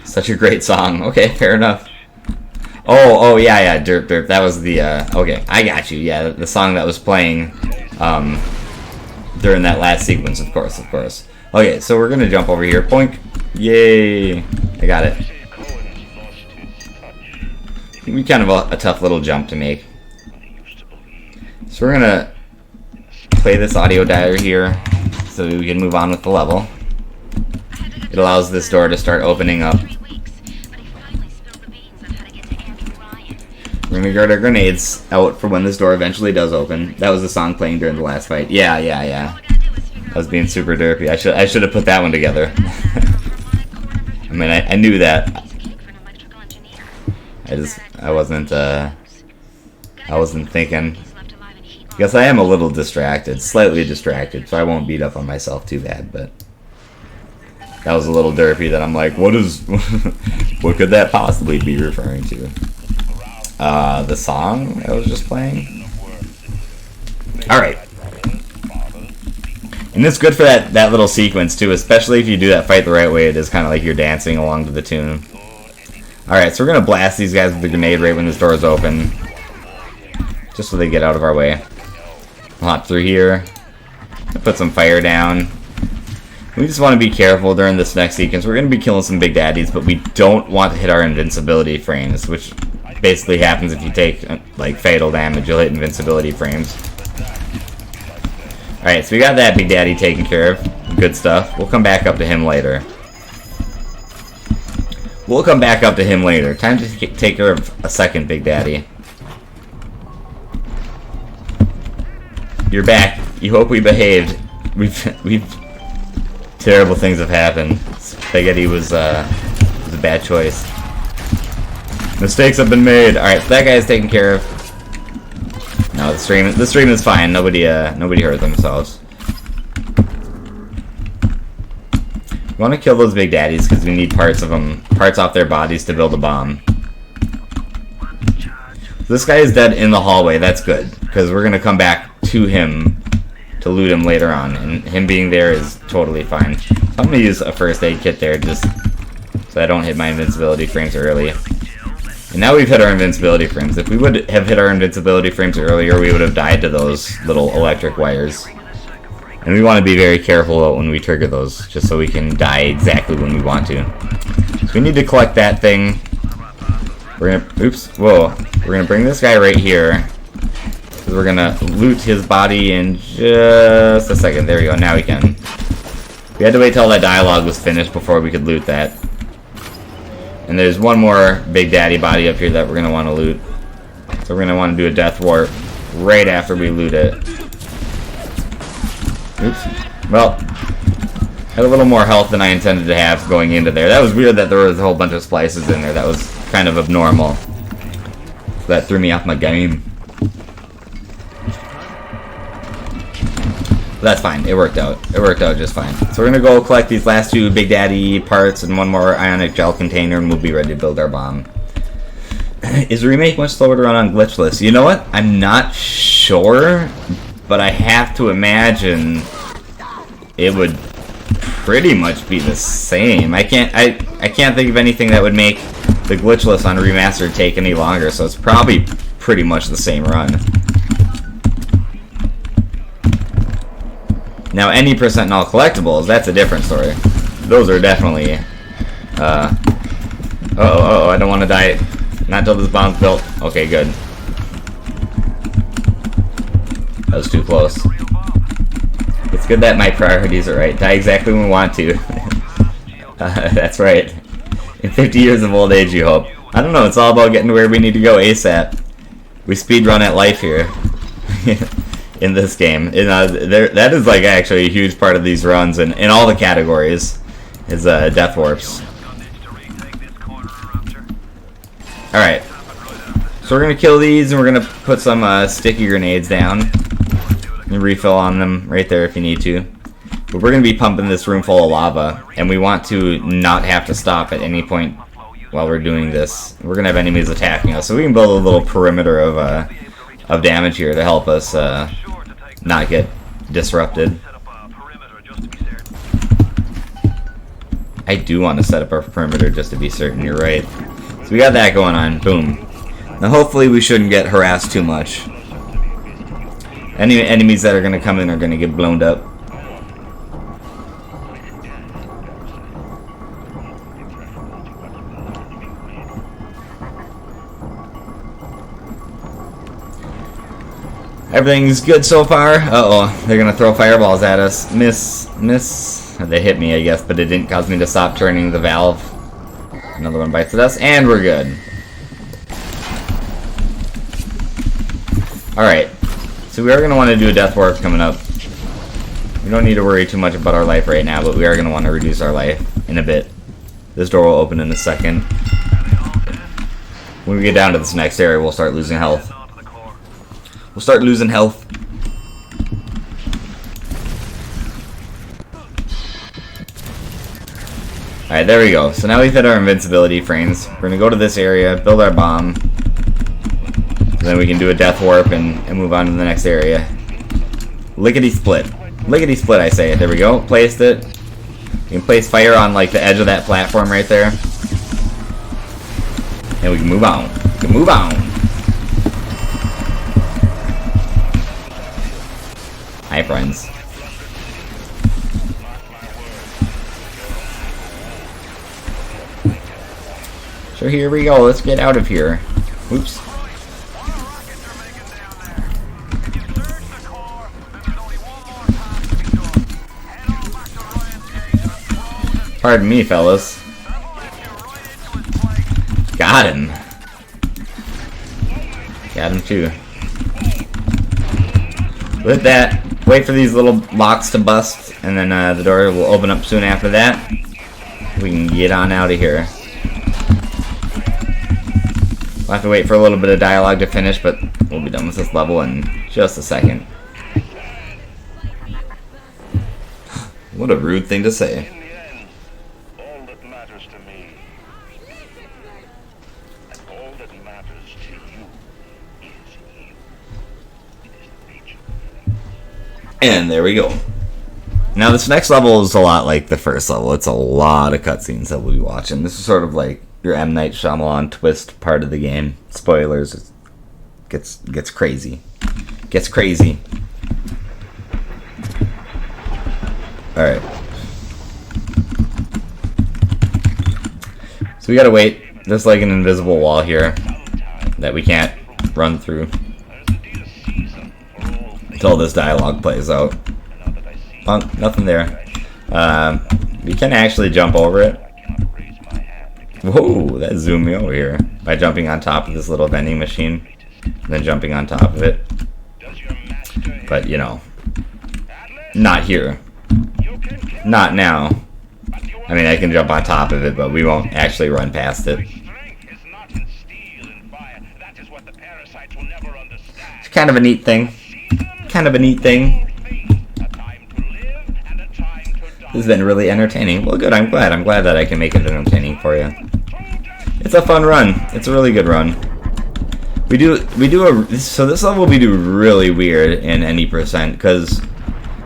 B: Such a great song. Okay, fair enough. Oh yeah, Derp Derp. That was the okay, I got you. Yeah, the song that was playing during that last sequence, of course. Okay, so we're gonna jump over here. Poink. Yay! I got it. We kind of a tough little jump to make. So we're gonna play this audio diary here so we can move on with the level. It allows this door to start opening up. We're gonna guard our grenades out for when this door eventually does open. That was the song playing during the last fight. Yeah. I was being super derpy. I should have put that one together. I mean, I knew that. I wasn't thinking. I guess I am a little distracted, slightly distracted, so I won't beat up on myself too bad, but that was a little derpy that I'm like, what could that possibly be referring to? The song I was just playing? Alright. And it's good for that little sequence too, especially if you do that fight the right way. It is kind of like you're dancing along to the tune. Alright, so we're going to blast these guys with the grenade right when this door is open. Just so they get out of our way. We'll hop through here. Put some fire down. We just want to be careful during this next sequence. We're going to be killing some big daddies, but we don't want to hit our invincibility frames, which basically happens if you take like fatal damage. You'll hit invincibility frames. Alright, so we got that big daddy taken care of. Good stuff. We'll come back up to him later. Time to take care of a second big daddy. You're back. You hope we behaved. We've terrible things have happened. Spaghetti was a bad choice. Mistakes have been made. Alright, so that guy's taken care of. No, the stream is fine. Nobody hurt themselves. We want to kill those big daddies because we need parts of them, parts off their bodies to build a bomb. This guy is dead in the hallway. That's good because we're gonna come back to him to loot him later on, and him being there is totally fine. So I'm gonna use a first aid kit there just so I don't hit my invincibility frames early. And now we've hit our invincibility frames. If we would have hit our invincibility frames earlier, we would have died to those little electric wires. And we want to be very careful when we trigger those, just so we can die exactly when we want to. So we need to collect that thing. We're gonna, oops, whoa. We're gonna bring this guy right here. Because we're gonna loot his body in just a second. There we go, now we can. We had to wait till that dialogue was finished before we could loot that. And there's one more Big Daddy body up here that we're gonna want to loot. So we're gonna want to do a death warp right after we loot it. Oops. Well, had a little more health than I intended to have going into there. That was weird that there was a whole bunch of splices in there. That was kind of abnormal. So that threw me off my game. But that's fine. It worked out. It worked out just fine. So we're going to go collect these last two Big Daddy parts and one more ionic gel container, and we'll be ready to build our bomb. Is the remake much slower to run on Glitchless? You know what? I'm not sure, but I have to imagine it would pretty much be the same. I can't think of anything that would make the Glitchless on Remastered take any longer, so it's probably pretty much the same run. Now, any percent in all collectibles, that's a different story. Those are definitely... uh-oh, I don't want to die. Not until this bomb's built. Okay, good. That was too close. It's good that my priorities are right. Die exactly when we want to. That's right. In 50 years of old age, you hope. I don't know, it's all about getting to where we need to go ASAP. We speedrun at life here. In this game. That is like actually a huge part of these runs in all the categories is death warps. Alright. So we're going to kill these and we're going to put some sticky grenades down. And refill on them right there if you need to. But we're going to be pumping this room full of lava. And we want to not have to stop at any point while we're doing this. We're going to have enemies attacking us. So we can build a little perimeter of damage here to help us not get disrupted. I do want to set up our perimeter just to be certain, you're right. So we got that going on, boom. Now hopefully we shouldn't get harassed too much. Any enemies that are going to come in are going to get blown up. Everything's good so far. Uh-oh, they're going to throw fireballs at us. Miss. They hit me, I guess, but it didn't cause me to stop turning the valve. Another one bites at us, and we're good. Alright, so we are going to want to do a death warp coming up. We don't need to worry too much about our life right now, but we are going to want to reduce our life in a bit. This door will open in a second. When we get down to this next area, we'll start losing health. We'll start losing health. Alright, there we go. So now we've hit our invincibility frames. We're going to go to this area, build our bomb. Then we can do a death warp and move on to the next area. Lickety split. Lickety split, I say. There we go. Placed it. You can place fire on like the edge of that platform right there. And we can move on. We can move on. Hi, friends. So here we go. Let's get out of here. Oops. Pardon me, fellas. Got him. Got him too. With that, wait for these little locks to bust, and then the door will open up soon after that. We can get on out of here. We'll have to wait for a little bit of dialogue to finish, but we'll be done with this level in just a second. What a rude thing to say.
F: matters to you is you. It is the nature of things.
B: And there we go. Now this next level is a lot like the first level. It's a lot of cutscenes that we'll be watching. This is sort of like your M. Night Shyamalan twist part of the game. Spoilers. It gets crazy. Gets crazy. Alright. So we gotta wait. There's like an invisible wall here that we can't run through until this dialogue plays out. Oh, nothing there. We can actually jump over it. Whoa, that zoomed me over here by jumping on top of this little vending machine and then jumping on top of it. But, you know, not here. Not now. I mean, I can jump on top of it, but we won't actually run past it. It's kind of a neat thing. Kind of a neat thing. This has been really entertaining. Well, good. I'm glad that I can make it entertaining for you. It's a fun run. It's a really good run. So this level we do really weird in any percent because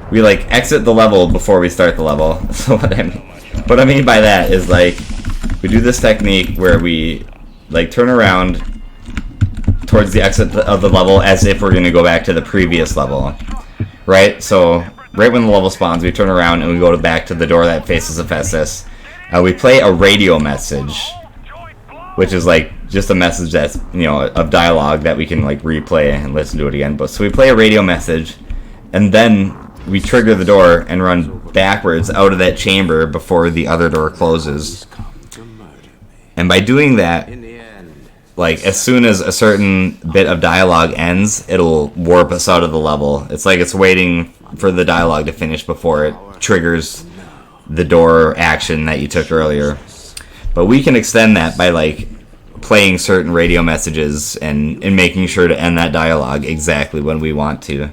B: we like exit the level before we start the level. So what I mean by that is like we do this technique where we like turn around towards the exit of the level as if we're going to go back to the previous level, right? So right when the level spawns, we turn around and we go back to the door that faces Hephaestus. We play a radio message, which is like just a message that's, you know, of dialogue that we can like replay and listen to it again. But so we play a radio message, and then we trigger the door and run backwards out of that chamber before the other door closes. And by doing that, like as soon as a certain bit of dialogue ends, it'll warp us out of the level. It's like it's waiting for the dialogue to finish before it triggers the door action that you took earlier. But we can extend that by like playing certain radio messages and making sure to end that dialogue exactly when we want to.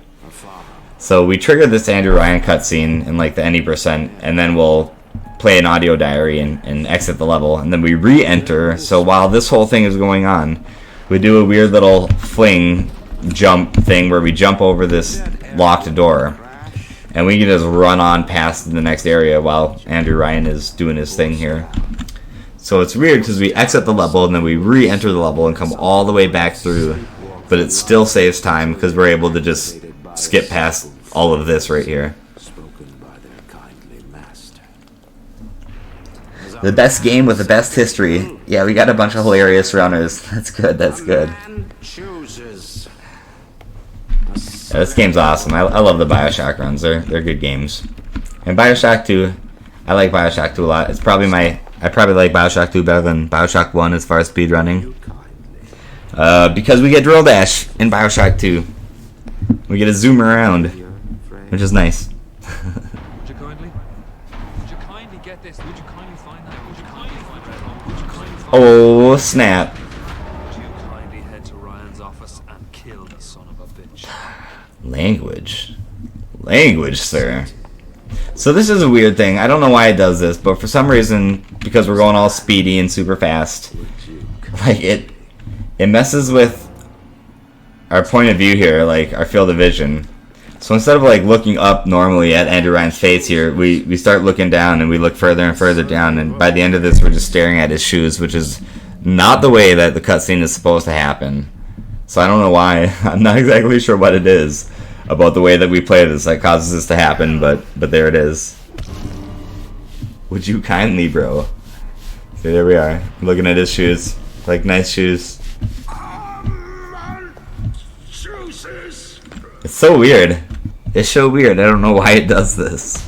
B: So we trigger this Andrew Ryan cutscene in like the any percent, and then we'll play an audio diary and exit the level, and then we re-enter. So while this whole thing is going on, we do a weird little fling jump thing where we jump over this locked door, and we can just run on past the next area while Andrew Ryan is doing his thing here. So it's weird because we exit the level and then we re-enter the level and come all the way back through, but it still saves time because we're able to just skip past all of this right here. The best game with the best history. Yeah, we got a bunch of hilarious runners. That's good, that's good. Yeah, this game's awesome. I love the Bioshock runs. They're good games. And Bioshock 2, I like Bioshock 2 a lot. It's probably I probably like Bioshock 2 better than Bioshock 1 as far as speedrunning. Because we get drill dash in Bioshock 2. We get to zoom around, which is nice.
I: Would you kindly get this? Would you kindly find that? Would you kindly find that? Would you kindly find
B: Oh, snap.
I: Would you kindly head to Ryan's office and kill the son of a bitch?
B: Language, sir. So this is a weird thing. I don't know why it does this, but for some reason, because we're going all speedy and super fast, like it messes with our point of view here, like our field of vision. So instead of like looking up normally at Andrew Ryan's face here, we start looking down and we look further and further down, and by the end of this we're just staring at his shoes, which is not the way that the cutscene is supposed to happen. So I don't know why. I'm not exactly sure what it is about the way that we play this that causes this to happen, but there it is. Would you kindly, bro? See, there we are, looking at his shoes, like nice shoes. It's so weird. It's so weird. I don't know why it does this.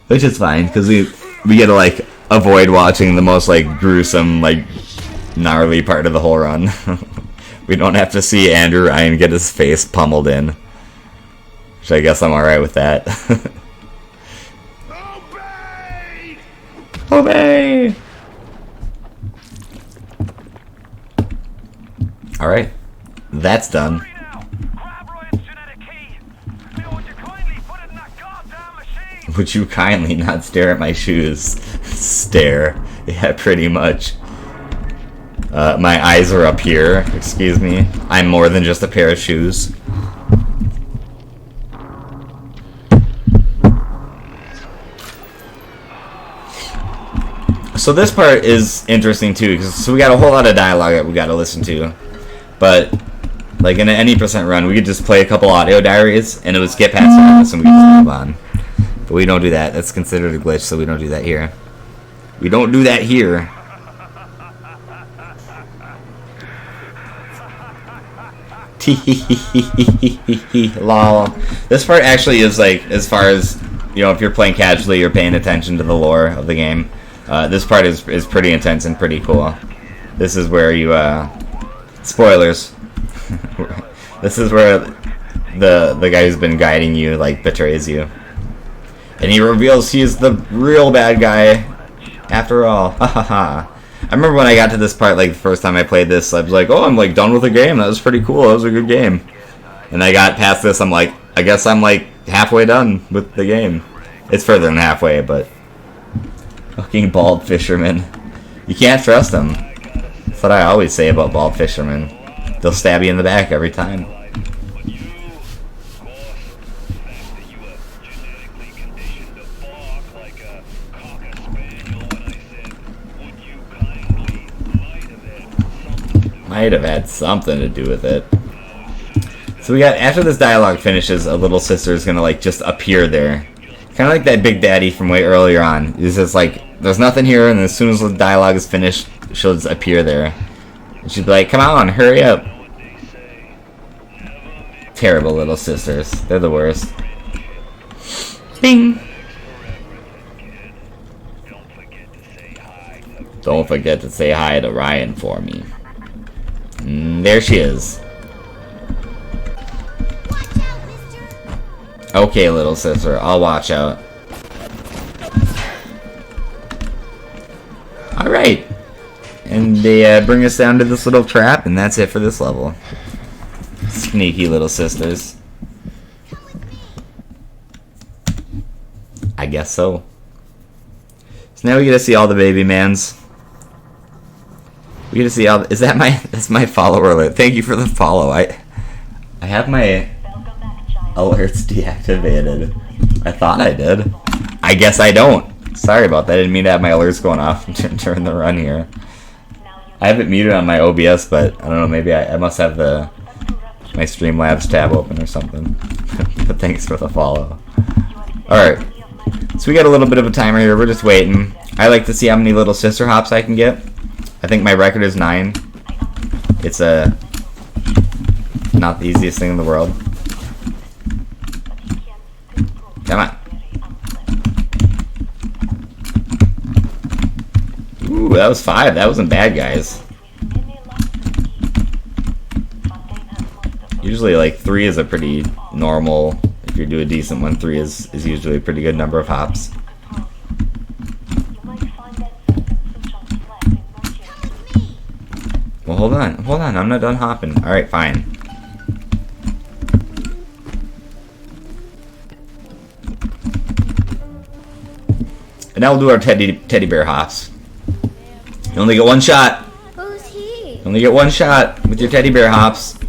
B: Which is fine, because we get to like avoid watching the most like gruesome, like gnarly part of the whole run. We don't have to see Andrew Ryan get his face pummeled in. Which I guess I'm alright with that. Obey! Obey! Alright. That's done. Would you kindly not stare at my shoes? Stare. Yeah, pretty much. My eyes are up here. Excuse me. I'm more than just a pair of shoes. So this part is interesting too, because we got a whole lot of dialogue that we got to listen to. But like in an any percent run, we could just play a couple audio diaries, and it would skip past this, and we could just move on. But we don't do that. That's considered a glitch, so we don't do that here. We don't do that here. Lol. This part actually is like, as far as, you know, if you're playing casually, you're paying attention to the lore of the game. This part is pretty intense and pretty cool. This is where you, spoilers. This is where the guy who's been guiding you, like, betrays you. And he reveals he's the real bad guy after all. Hahaha. I remember when I got to this part, like, the first time I played this, I was like, oh, I'm, like, done with the game. That was pretty cool. That was a good game. And I got past this, I'm like, I guess I'm, like, halfway done with the game. It's further than halfway, but... Fucking bald fishermen. You can't trust them. That's what I always say about bald fishermen. They'll stab you in the back every time. Might have had something to do with it. So we got, after this dialogue finishes, a little sister is gonna like just appear there. Kind of like that Big Daddy from way earlier on. It's just like, there's nothing here, and as soon as the dialogue is finished, she'll just appear there. And she'll be like, come on, hurry up. Terrible little sisters. They're the worst. Bing! Don't forget to say hi to Ryan for me. There she is. Okay, little sister, I'll watch out. Alright. And they bring us down to this little trap, and that's it for this level. Sneaky little sisters. I guess so. So now we get to see all the baby mans. We get to see all... Is that my... That's my follower alert. Thank you for the follow. I have my alerts deactivated. I thought I did. I guess I don't. Sorry about that. I didn't mean to have my alerts going off during the run here. I have it muted on my OBS, but I don't know. Maybe I must have my Streamlabs tab open or something. But thanks for the follow. Alright. So we got a little bit of a timer here. We're just waiting. I like to see how many little sister hops I can get. I think my record is 9. It's not the easiest thing in the world. Come on. Ooh, that was 5. That wasn't bad, guys. Usually, like, 3 is a pretty normal... If you do a decent one, 3 is usually a pretty good number of hops. Well, hold on, I'm not done hopping. Alright, fine. And now we'll do our teddy bear hops. You only get one shot.
J: Who's he?
B: You only get one shot with your teddy bear hops.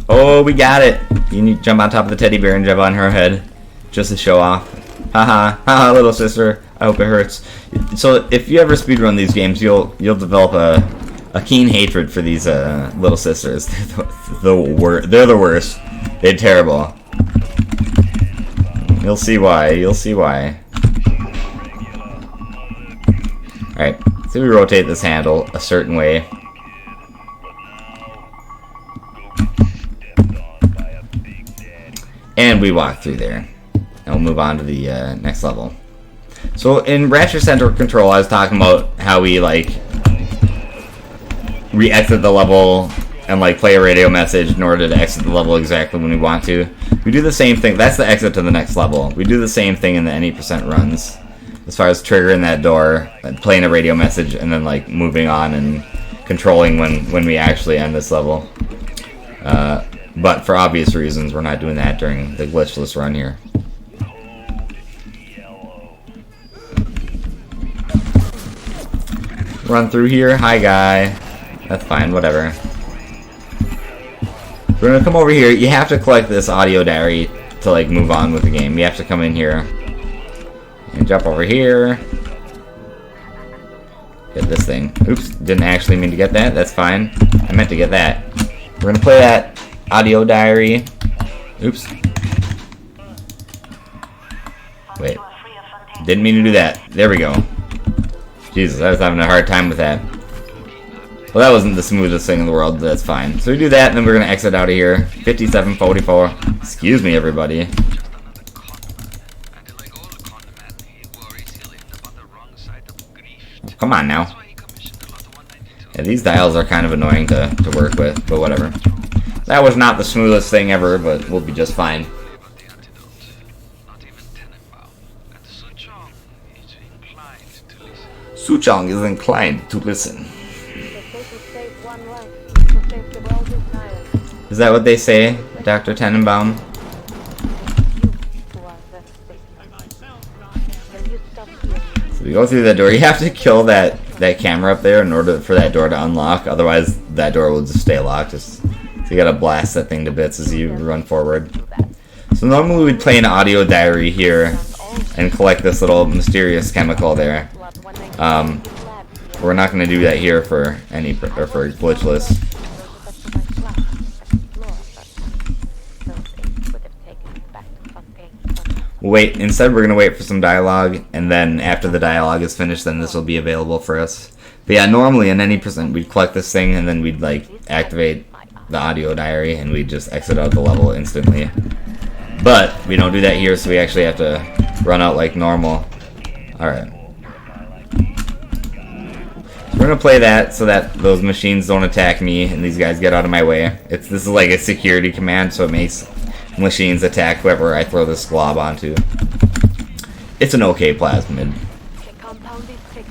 B: Oh, we got it. You need to jump on top of the teddy bear and jump on her head. Just to show off. Haha, haha, little sister. I hope it hurts. So if you ever speedrun these games, you'll develop a keen hatred for these little sisters. They're the worst. They're terrible. You'll see why. You'll see why. Alright, so we rotate this handle a certain way. And we walk through there. And we'll move on to the next level. So in Rapture Center Control, I was talking about how we like re-exit the level and like play a radio message in order to exit the level exactly when we want to. We do the same thing. That's the exit to the next level. We do the same thing in the any percent runs. As far as triggering that door, playing a radio message, and then like moving on and controlling when we actually end this level. But for obvious reasons, we're not doing that during the glitchless run here. Run through here. Hi, guy. That's fine. Whatever. We're gonna come over here. You have to collect this audio diary to like move on with the game. You have to come in here and jump over here. Get this thing. Oops, didn't actually mean to get that. That's fine. I meant to get that. We're gonna play that audio diary. Oops. Wait. Didn't mean to do that. There we go. Jesus, I was having a hard time with that. Well, that wasn't the smoothest thing in the world, but that's fine. So we do that, and then we're gonna exit out of here. 5744. Excuse me, everybody. Come on now. Yeah, these dials are kind of annoying to work with, but whatever. That was not the smoothest thing ever, but we'll be just fine. Suchong is inclined to listen. Is that what they say, Dr. Tenenbaum? So we go through that door. You have to kill that camera up there in order for that door to unlock. Otherwise, that door will just stay locked. So you gotta blast that thing to bits as you run forward. So normally we'd play an audio diary here and collect this little mysterious chemical there. We're not gonna do that here for Glitchless. Wait, instead we're gonna wait for some dialogue, and then after the dialogue is finished, then this will be available for us. But yeah, normally in any percent we'd collect this thing and then we'd like activate the audio diary and we'd just exit out the level instantly. But we don't do that here, so we actually have to run out like normal. Alright. So we're gonna play that so that those machines don't attack me and these guys get out of my way. This is like a security command, so it makes machines attack whoever I throw this glob onto. It's an okay plasmid.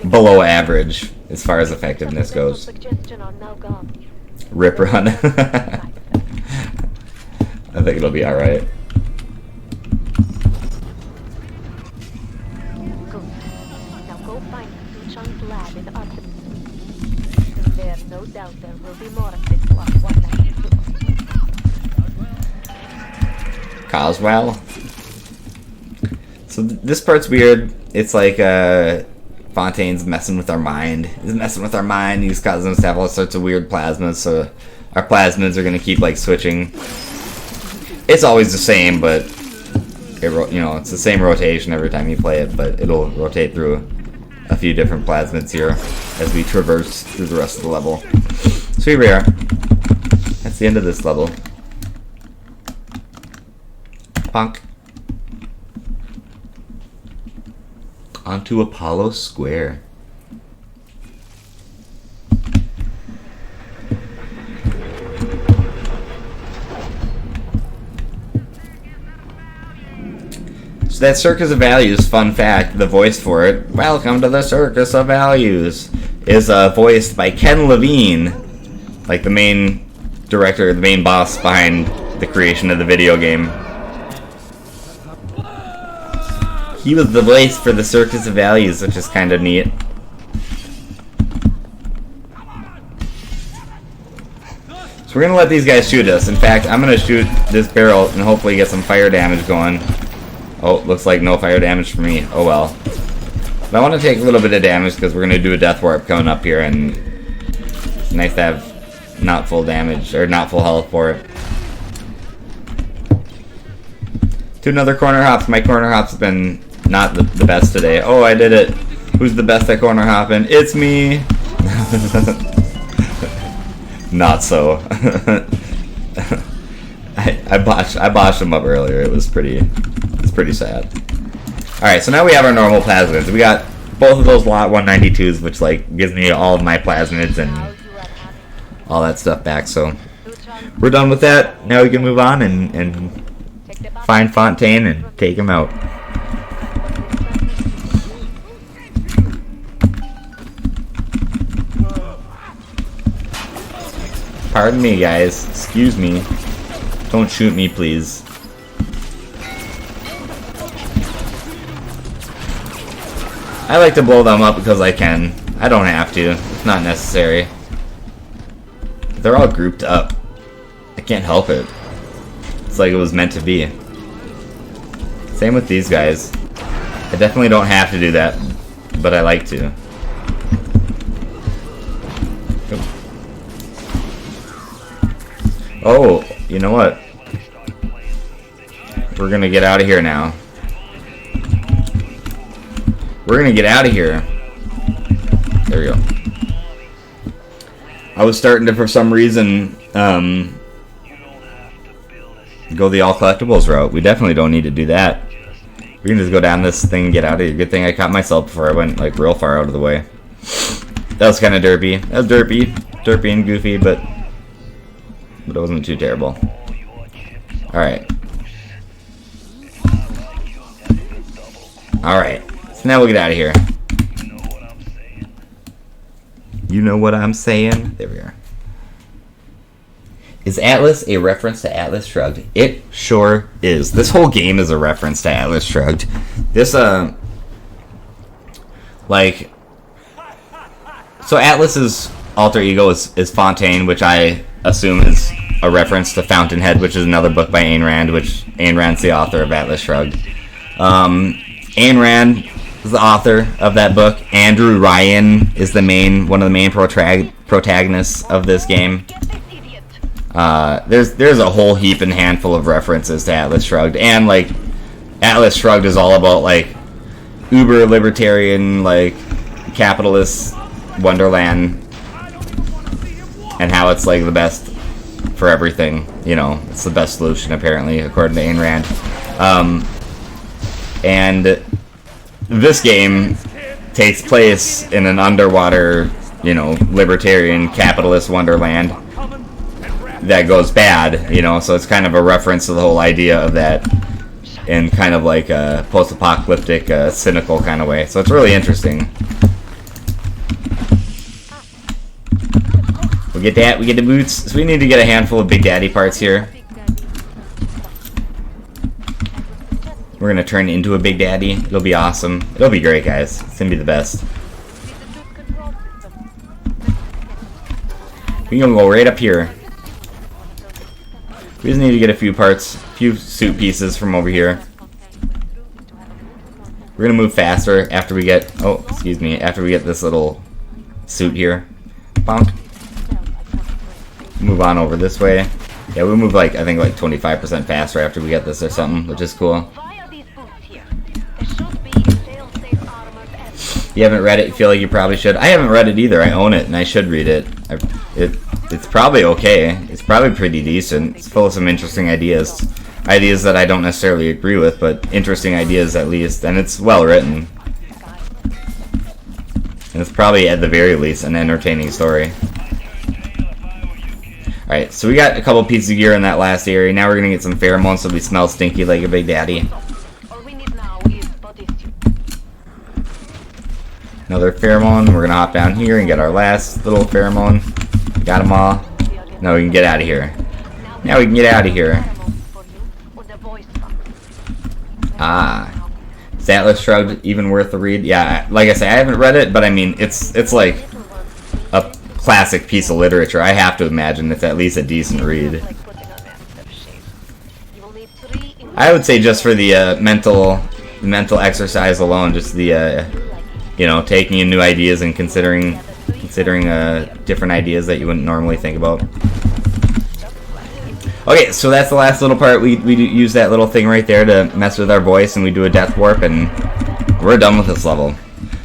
B: Below average as far as effectiveness goes. Rip run. I think it'll be alright. Coswell. So this part's weird. It's like Fontaine's messing with our mind. He's messing with our mind. He's causing us to have all sorts of weird plasmas. So our plasmids are gonna keep like switching. It's always the same, but it's the same rotation every time you play it. But it'll rotate through a few different plasmids here as we traverse through the rest of the level. So here we are. That's the end of this level. Punk. Onto Apollo Square. So that Circus of Values, fun fact, the voice for it, welcome to the Circus of Values, is voiced by Ken Levine, like the main director, the main boss behind the creation of the video game. He was the voice for the Circus of Values, which is kind of neat. So we're going to let these guys shoot us. In fact, I'm going to shoot this barrel and hopefully get some fire damage going. Oh, looks like no fire damage for me. Oh well. But I want to take a little bit of damage because we're going to do a death warp coming up here, and it's nice to have not full damage, or not full health for it. To another corner hops. My corner hop's been not the best today. Oh, I did it. Who's the best at corner hopping? It's me. Not so. I botched him up earlier. It's pretty sad. Alright, so now we have our normal plasmids. We got both of those lot 192s, which like gives me all of my plasmids and all that stuff back. So we're done with that. Now we can move on and find Fontaine and take him out. Pardon me, guys. Excuse me. Don't shoot me, please. I like to blow them up because I can. I don't have to. It's not necessary. They're all grouped up. I can't help it. It's like it was meant to be. Same with these guys. I definitely don't have to do that, but I like to. Oh, you know what? We're gonna get out of here now. We're gonna get out of here. There we go. I was starting to, for some reason, go the all collectibles route. We definitely don't need to do that. We can just go down this thing and get out of here. Good thing I caught myself before I went like real far out of the way. That was kind of derpy. That was derpy and goofy, but it wasn't too terrible. All right. All right. So now we'll get out of here. You know what I'm saying? There we are. Is Atlas a reference to Atlas Shrugged? It sure is. This whole game is a reference to Atlas Shrugged. This, like... So Atlas's alter ego is Fontaine, which I assume is a reference to Fountainhead, which is another book by Ayn Rand, which Ayn Rand's the author of Atlas Shrugged. Ayn Rand is the author of that book. Andrew Ryan is one of the main protagonists of this game. There's a whole heap and handful of references to Atlas Shrugged, and like Atlas Shrugged is all about like uber libertarian, like capitalist wonderland, and how it's like the best for everything. You know, it's the best solution apparently, according to Ayn Rand. And this game takes place in an underwater, you know, libertarian capitalist wonderland that goes bad, you know, so it's kind of a reference to the whole idea of that in kind of like a post-apocalyptic, cynical kind of way. So it's really interesting. We get that, we get the boots, so we need to get a handful of Big Daddy parts here. We're gonna turn into a Big Daddy. It'll be awesome. It'll be great, guys. It's gonna be the best. We can go right up here. We just need to get a few parts, a few suit pieces from over here. We're gonna move faster after we get, oh, excuse me, after we get this little suit here. Bonk. Move on over this way. Yeah, we move like, I think like 25% faster after we get this or something, which is cool. You haven't read it, you feel like you probably should. I haven't read it either, I own it and I should read it. It's probably okay. It's probably pretty decent. It's full of some interesting ideas. Ideas that I don't necessarily agree with, but interesting ideas at least. And it's well written. And it's probably, at the very least, an entertaining story. Alright, so we got a couple pieces of gear in that last area. Now we're going to get some pheromones so we smell stinky like a Big Daddy. Another pheromone. We're going to hop down here and get our last little pheromone. Got them all. Now we can get out of here. Now we can get out of here. Ah. Is Atlas Shrugged even worth the read? Yeah, like I say, I haven't read it, but I mean, it's like a classic piece of literature. I have to imagine it's at least a decent read. I would say just for the mental exercise alone, just the you know, taking in new ideas and considering different ideas that you wouldn't normally think about. Okay, so that's the last little part. We use that little thing right there to mess with our voice, and we do a death warp, and we're done with this level.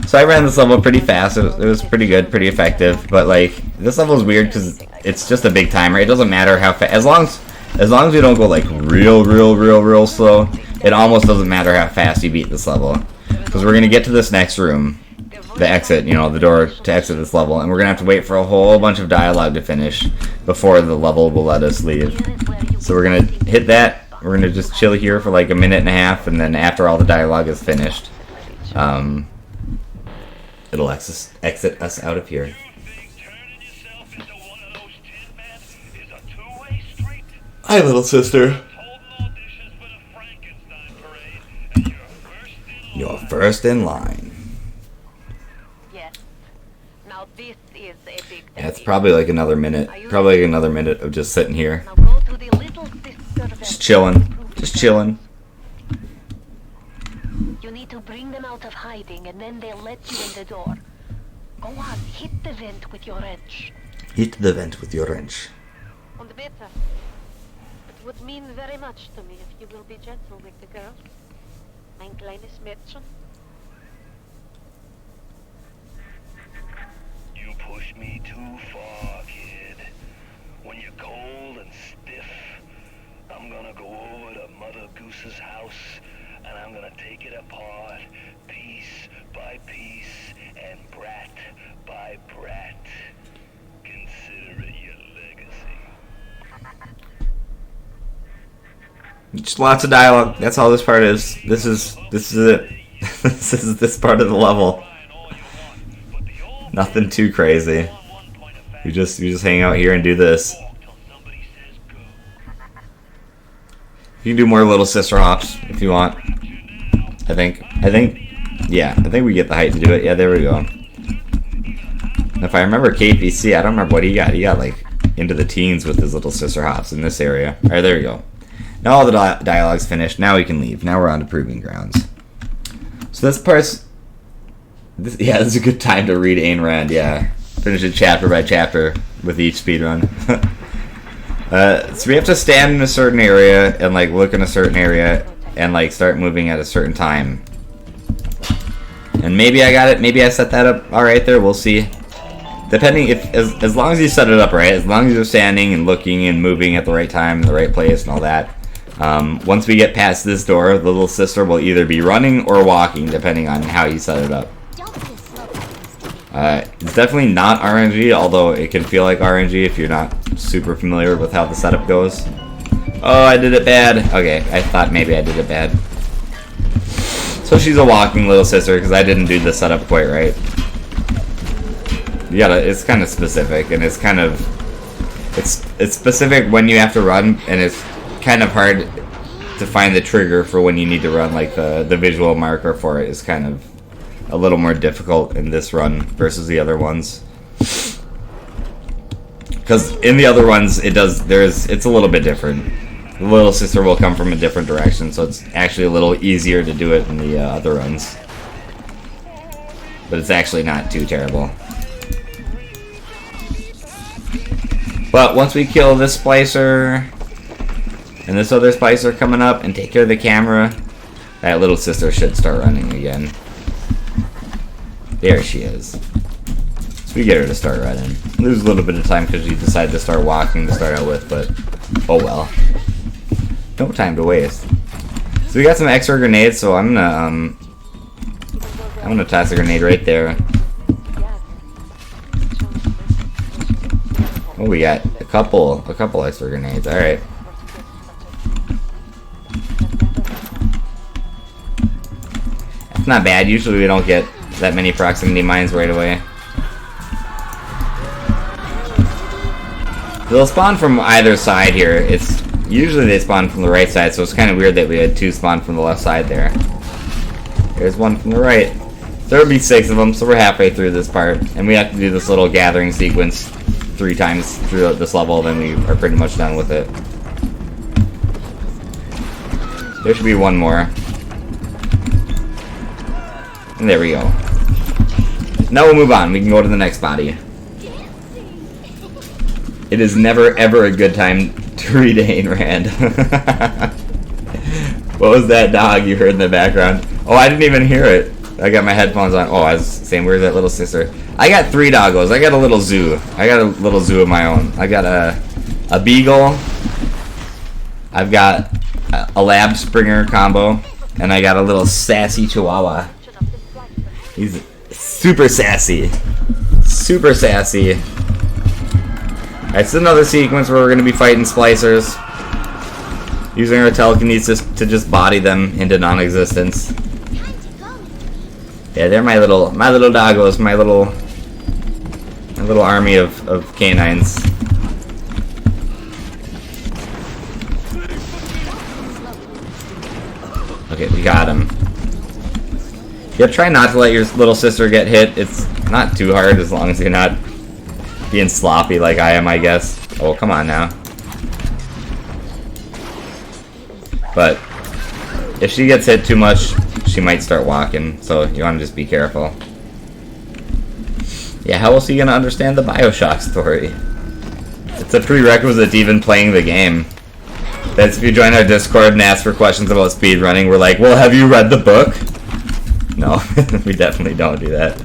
B: So I ran this level pretty fast. It was pretty good, pretty effective, but like this level is weird because it's just a big timer. It doesn't matter how fast, as long as we don't go like real slow. It almost doesn't matter how fast you beat this level, because we're gonna get to this next room. The exit, you know, the door to exit this level, and we're gonna have to wait for a whole bunch of dialogue to finish before the level will let us leave. So we're gonna hit that, we're gonna just chill here for like a minute and a half, and then after all the dialogue is finished, it'll exit us out of here. Hi, little sister. You're first in line.
G: is a big
B: Yeah, it's probably like another minute. Probably like another minute of just sitting here.
G: Now go to the little sister
B: Just chilling. Just chilling.
G: You need to bring them out of hiding, and then they'll let you in the door. Go on, hit the vent with your wrench.
B: Hit the vent with your wrench.
G: Und bitte. It would mean very much to me if you will be gentle with the girl. Mein kleines Mädchen.
F: You push me too far, kid. When you're cold and stiff, I'm gonna go over to Mother Goose's house, and I'm gonna take it apart, piece by piece, and brat by brat. Consider it your legacy.
B: Just lots of dialogue. That's all this part is. This is it. This is this part of the level. Nothing too crazy. You just hang out here and do this. You can do more little sister hops if you want. I think we get the height to do it. Yeah, there we go. And if I remember KPC, I don't remember what he got. He got like into the teens with his little sister hops in this area. All right, there we go. Now all the dialogue's finished. Now we can leave. Now we're on to proving grounds. So this part's... this is a good time to read Ayn Rand, yeah. Finish it chapter by chapter with each speedrun. So we have to stand in a certain area and like look in a certain area and like start moving at a certain time. And maybe I got it. Maybe I set that up alright there. We'll see. Depending if as long as you set it up right, as long as you're standing and looking and moving at the right time, in the right place and all that. Once we get past this door, the little sister will either be running or walking, depending on how you set it up. It's definitely not RNG, although it can feel like RNG if you're not super familiar with how the setup goes. Oh, I did it bad. Okay, I thought maybe I did it bad. So she's a walking little sister because I didn't do the setup quite right. You gotta, it's kind of specific, and it's kind of, it's specific when you have to run, and it's kind of hard to find the trigger for when you need to run. Like the visual marker for it is kind of a little more difficult in this run versus the other ones. Because in the other ones, it's a little bit different. The little sister will come from a different direction, so it's actually a little easier to do it in the other runs. But it's actually not too terrible. But once we kill this splicer and this other splicer coming up and take care of the camera, that little sister should start running again. There she is. So we get her to start running. Lose a little bit of time because she decided to start walking to start out with, but oh well. No time to waste. So we got some extra grenades, so I'm gonna toss a grenade right there. Oh, we got a couple extra grenades. All right. That's not bad. Usually we don't get that many proximity mines right away. They'll spawn from either side here. It's usually they spawn from the right side, so it's kind of weird that we had two spawn from the left side there. There's one from the right. There would be 6 of them, so we're halfway through this part, and we have to do this little gathering sequence 3 times through this level, then we are pretty much done with it. There should be one more. And there we go. Now we'll move on. We can go to the next body. It is never ever a good time to read Ayn Rand. What was that dog you heard in the background? Oh, I didn't even hear it. I got my headphones on. Oh, I was saying, where's that little sister? I got 3 doggos. I got a little zoo. I got a little zoo of my own. I got a beagle. I've got a lab springer combo. And I got a little sassy chihuahua. He's super sassy. Super sassy. Alright, it's another sequence where we're going to be fighting splicers. Using our telekinesis to just body them into non-existence. Yeah, they're my little doggos, my little army of canines. Okay, we got him. Yep, try not to let your little sister get hit. It's not too hard as long as you're not Being sloppy like I am, I guess. Oh, come on now. But if she gets hit too much, she might start walking, so you want to just be careful. Yeah, how else are you going to understand the Bioshock story? It's a prerequisite to even playing the game. That's if you join our Discord and ask for questions about speedrunning, we're like, well, have you read the book? No, we definitely don't do that.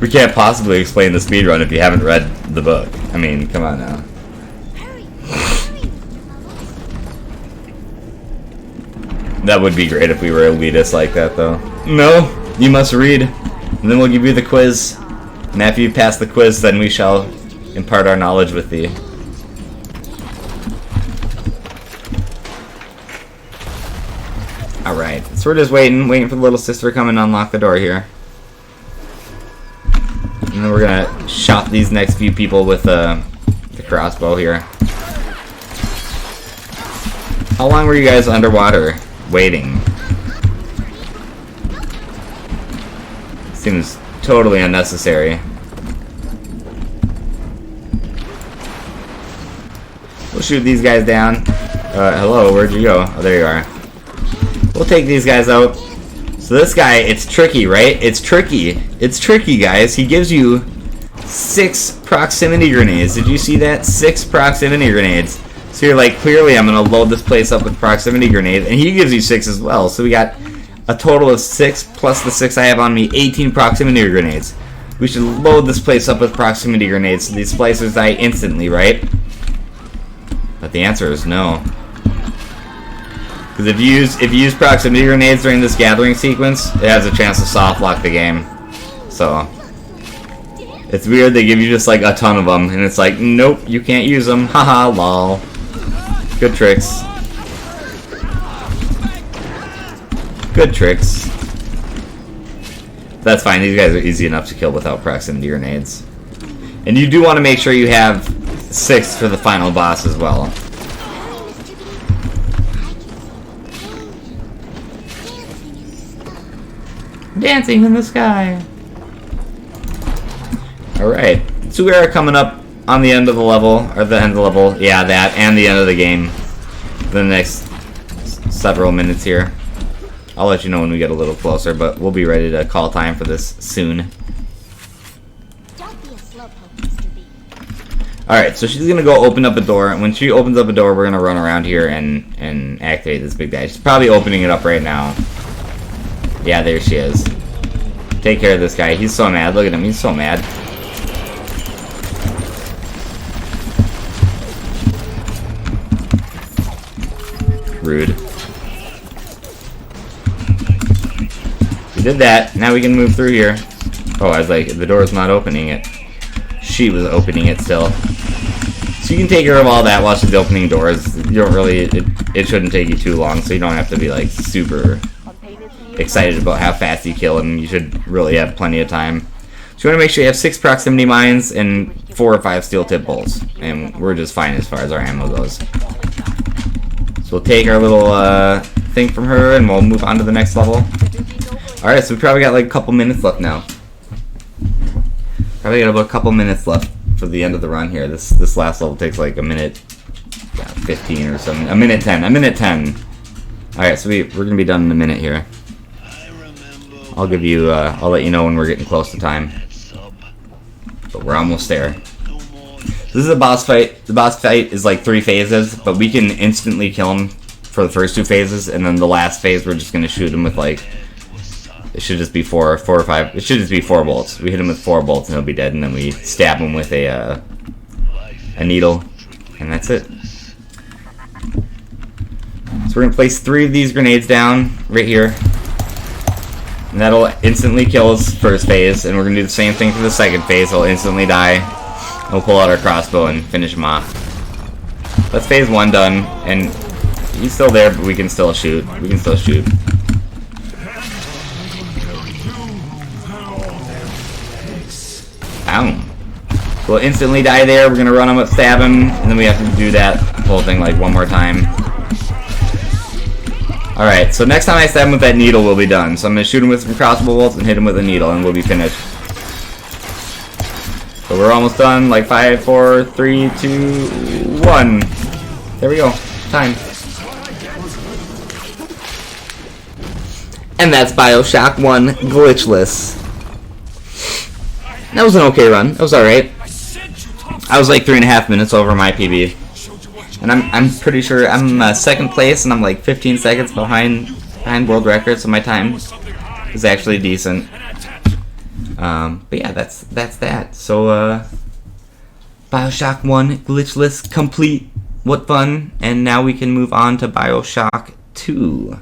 B: We can't possibly explain the speedrun if you haven't read the book. I mean, come on now. That would be great if we were elitists like that, though. No, you must read, and then we'll give you the quiz. And after you pass the quiz, then we shall impart our knowledge with thee. Alright, so we're just waiting for the little sister to come and unlock the door here. And then we're gonna shot these next few people with the crossbow here. How long were you guys underwater waiting? Seems totally unnecessary. We'll shoot these guys down. Hello, where'd you go? Oh, there you are. We'll take these guys out. So this guy, it's tricky, right? It's tricky. It's tricky, guys. He gives you 6 proximity grenades. Did you see that? 6 proximity grenades. So you're like, clearly I'm going to load this place up with proximity grenades. And he gives you 6 as well. So we got a total of 6 plus the 6 I have on me, 18 proximity grenades. We should load this place up with proximity grenades so these splicers die instantly, right? But the answer is no. Because if you use proximity grenades during this gathering sequence, it has a chance to soft lock the game. So it's weird, they give you just like a ton of them, and it's like, nope, you can't use them. Haha, lol. Good tricks. Good tricks. That's fine, these guys are easy enough to kill without proximity grenades. And you do want to make sure you have 6 for the final boss as well. Dancing in the sky. Alright. So we are coming up on the end of the level, or the end of the level, yeah, that, and the end of the game. The next several minutes here. I'll let you know when we get a little closer, but we'll be ready to call time for this soon. Alright, so she's gonna go open up a door, and when she opens up a door, we're gonna run around here and activate this big guy. She's probably opening it up right now. Yeah, there she is. Take care of this guy. He's so mad. Look at him. He's so mad. Rude. We did that. Now we can move through here. Oh, I was like, the door's not opening it. She was opening it still. So you can take care of all that while she's opening doors. You don't really... It shouldn't take you too long, so you don't have to be, like, super excited about how fast you kill him. You should really have plenty of time. So you want to make sure you have 6 proximity mines and 4 or 5 steel tip bolts. And we're just fine as far as our ammo goes. So we'll take our little thing from her and we'll move on to the next level. Alright, so we probably got like a couple minutes left now. Probably got about a couple minutes left for the end of the run here. This last level takes like a minute 15 or something. A minute 10. Alright, so we're going to be done in a minute here. I'll give you, I'll let you know when we're getting close to time. But we're almost there. This is a boss fight. The boss fight is like 3 phases, but we can instantly kill him for the first 2 phases, and then the last phase we're just going to shoot him with like, it should just be 4 or 5, it should just be 4 bolts. We hit him with 4 bolts and he'll be dead, and then we stab him with a needle, and that's it. So we're going to place 3 of these grenades down right here. And that'll instantly kill his first phase, and we're going to do the same thing for the second phase. He'll instantly die. We'll pull out our crossbow and finish him off. That's phase 1 done, and he's still there, but we can still shoot. We can still shoot. Ow. We'll instantly die there. We're going to run him up, stab him, and then we have to do that whole thing like one more time. Alright, so next time I stab him with that needle, we'll be done. So I'm going to shoot him with some crossbow bolts and hit him with a needle, and we'll be finished. So we're almost done. Like 5, 4, 3, 2, 1. There we go. Time. And that's Bioshock 1 Glitchless. That was an okay run. It was alright. I was like 3.5 minutes over my PB. And I'm pretty sure I'm second place, and I'm like 15 seconds behind world record, so my time is actually decent. But yeah, that's that. So Bioshock 1 Glitchless complete. What fun! And now we can move on to Bioshock 2.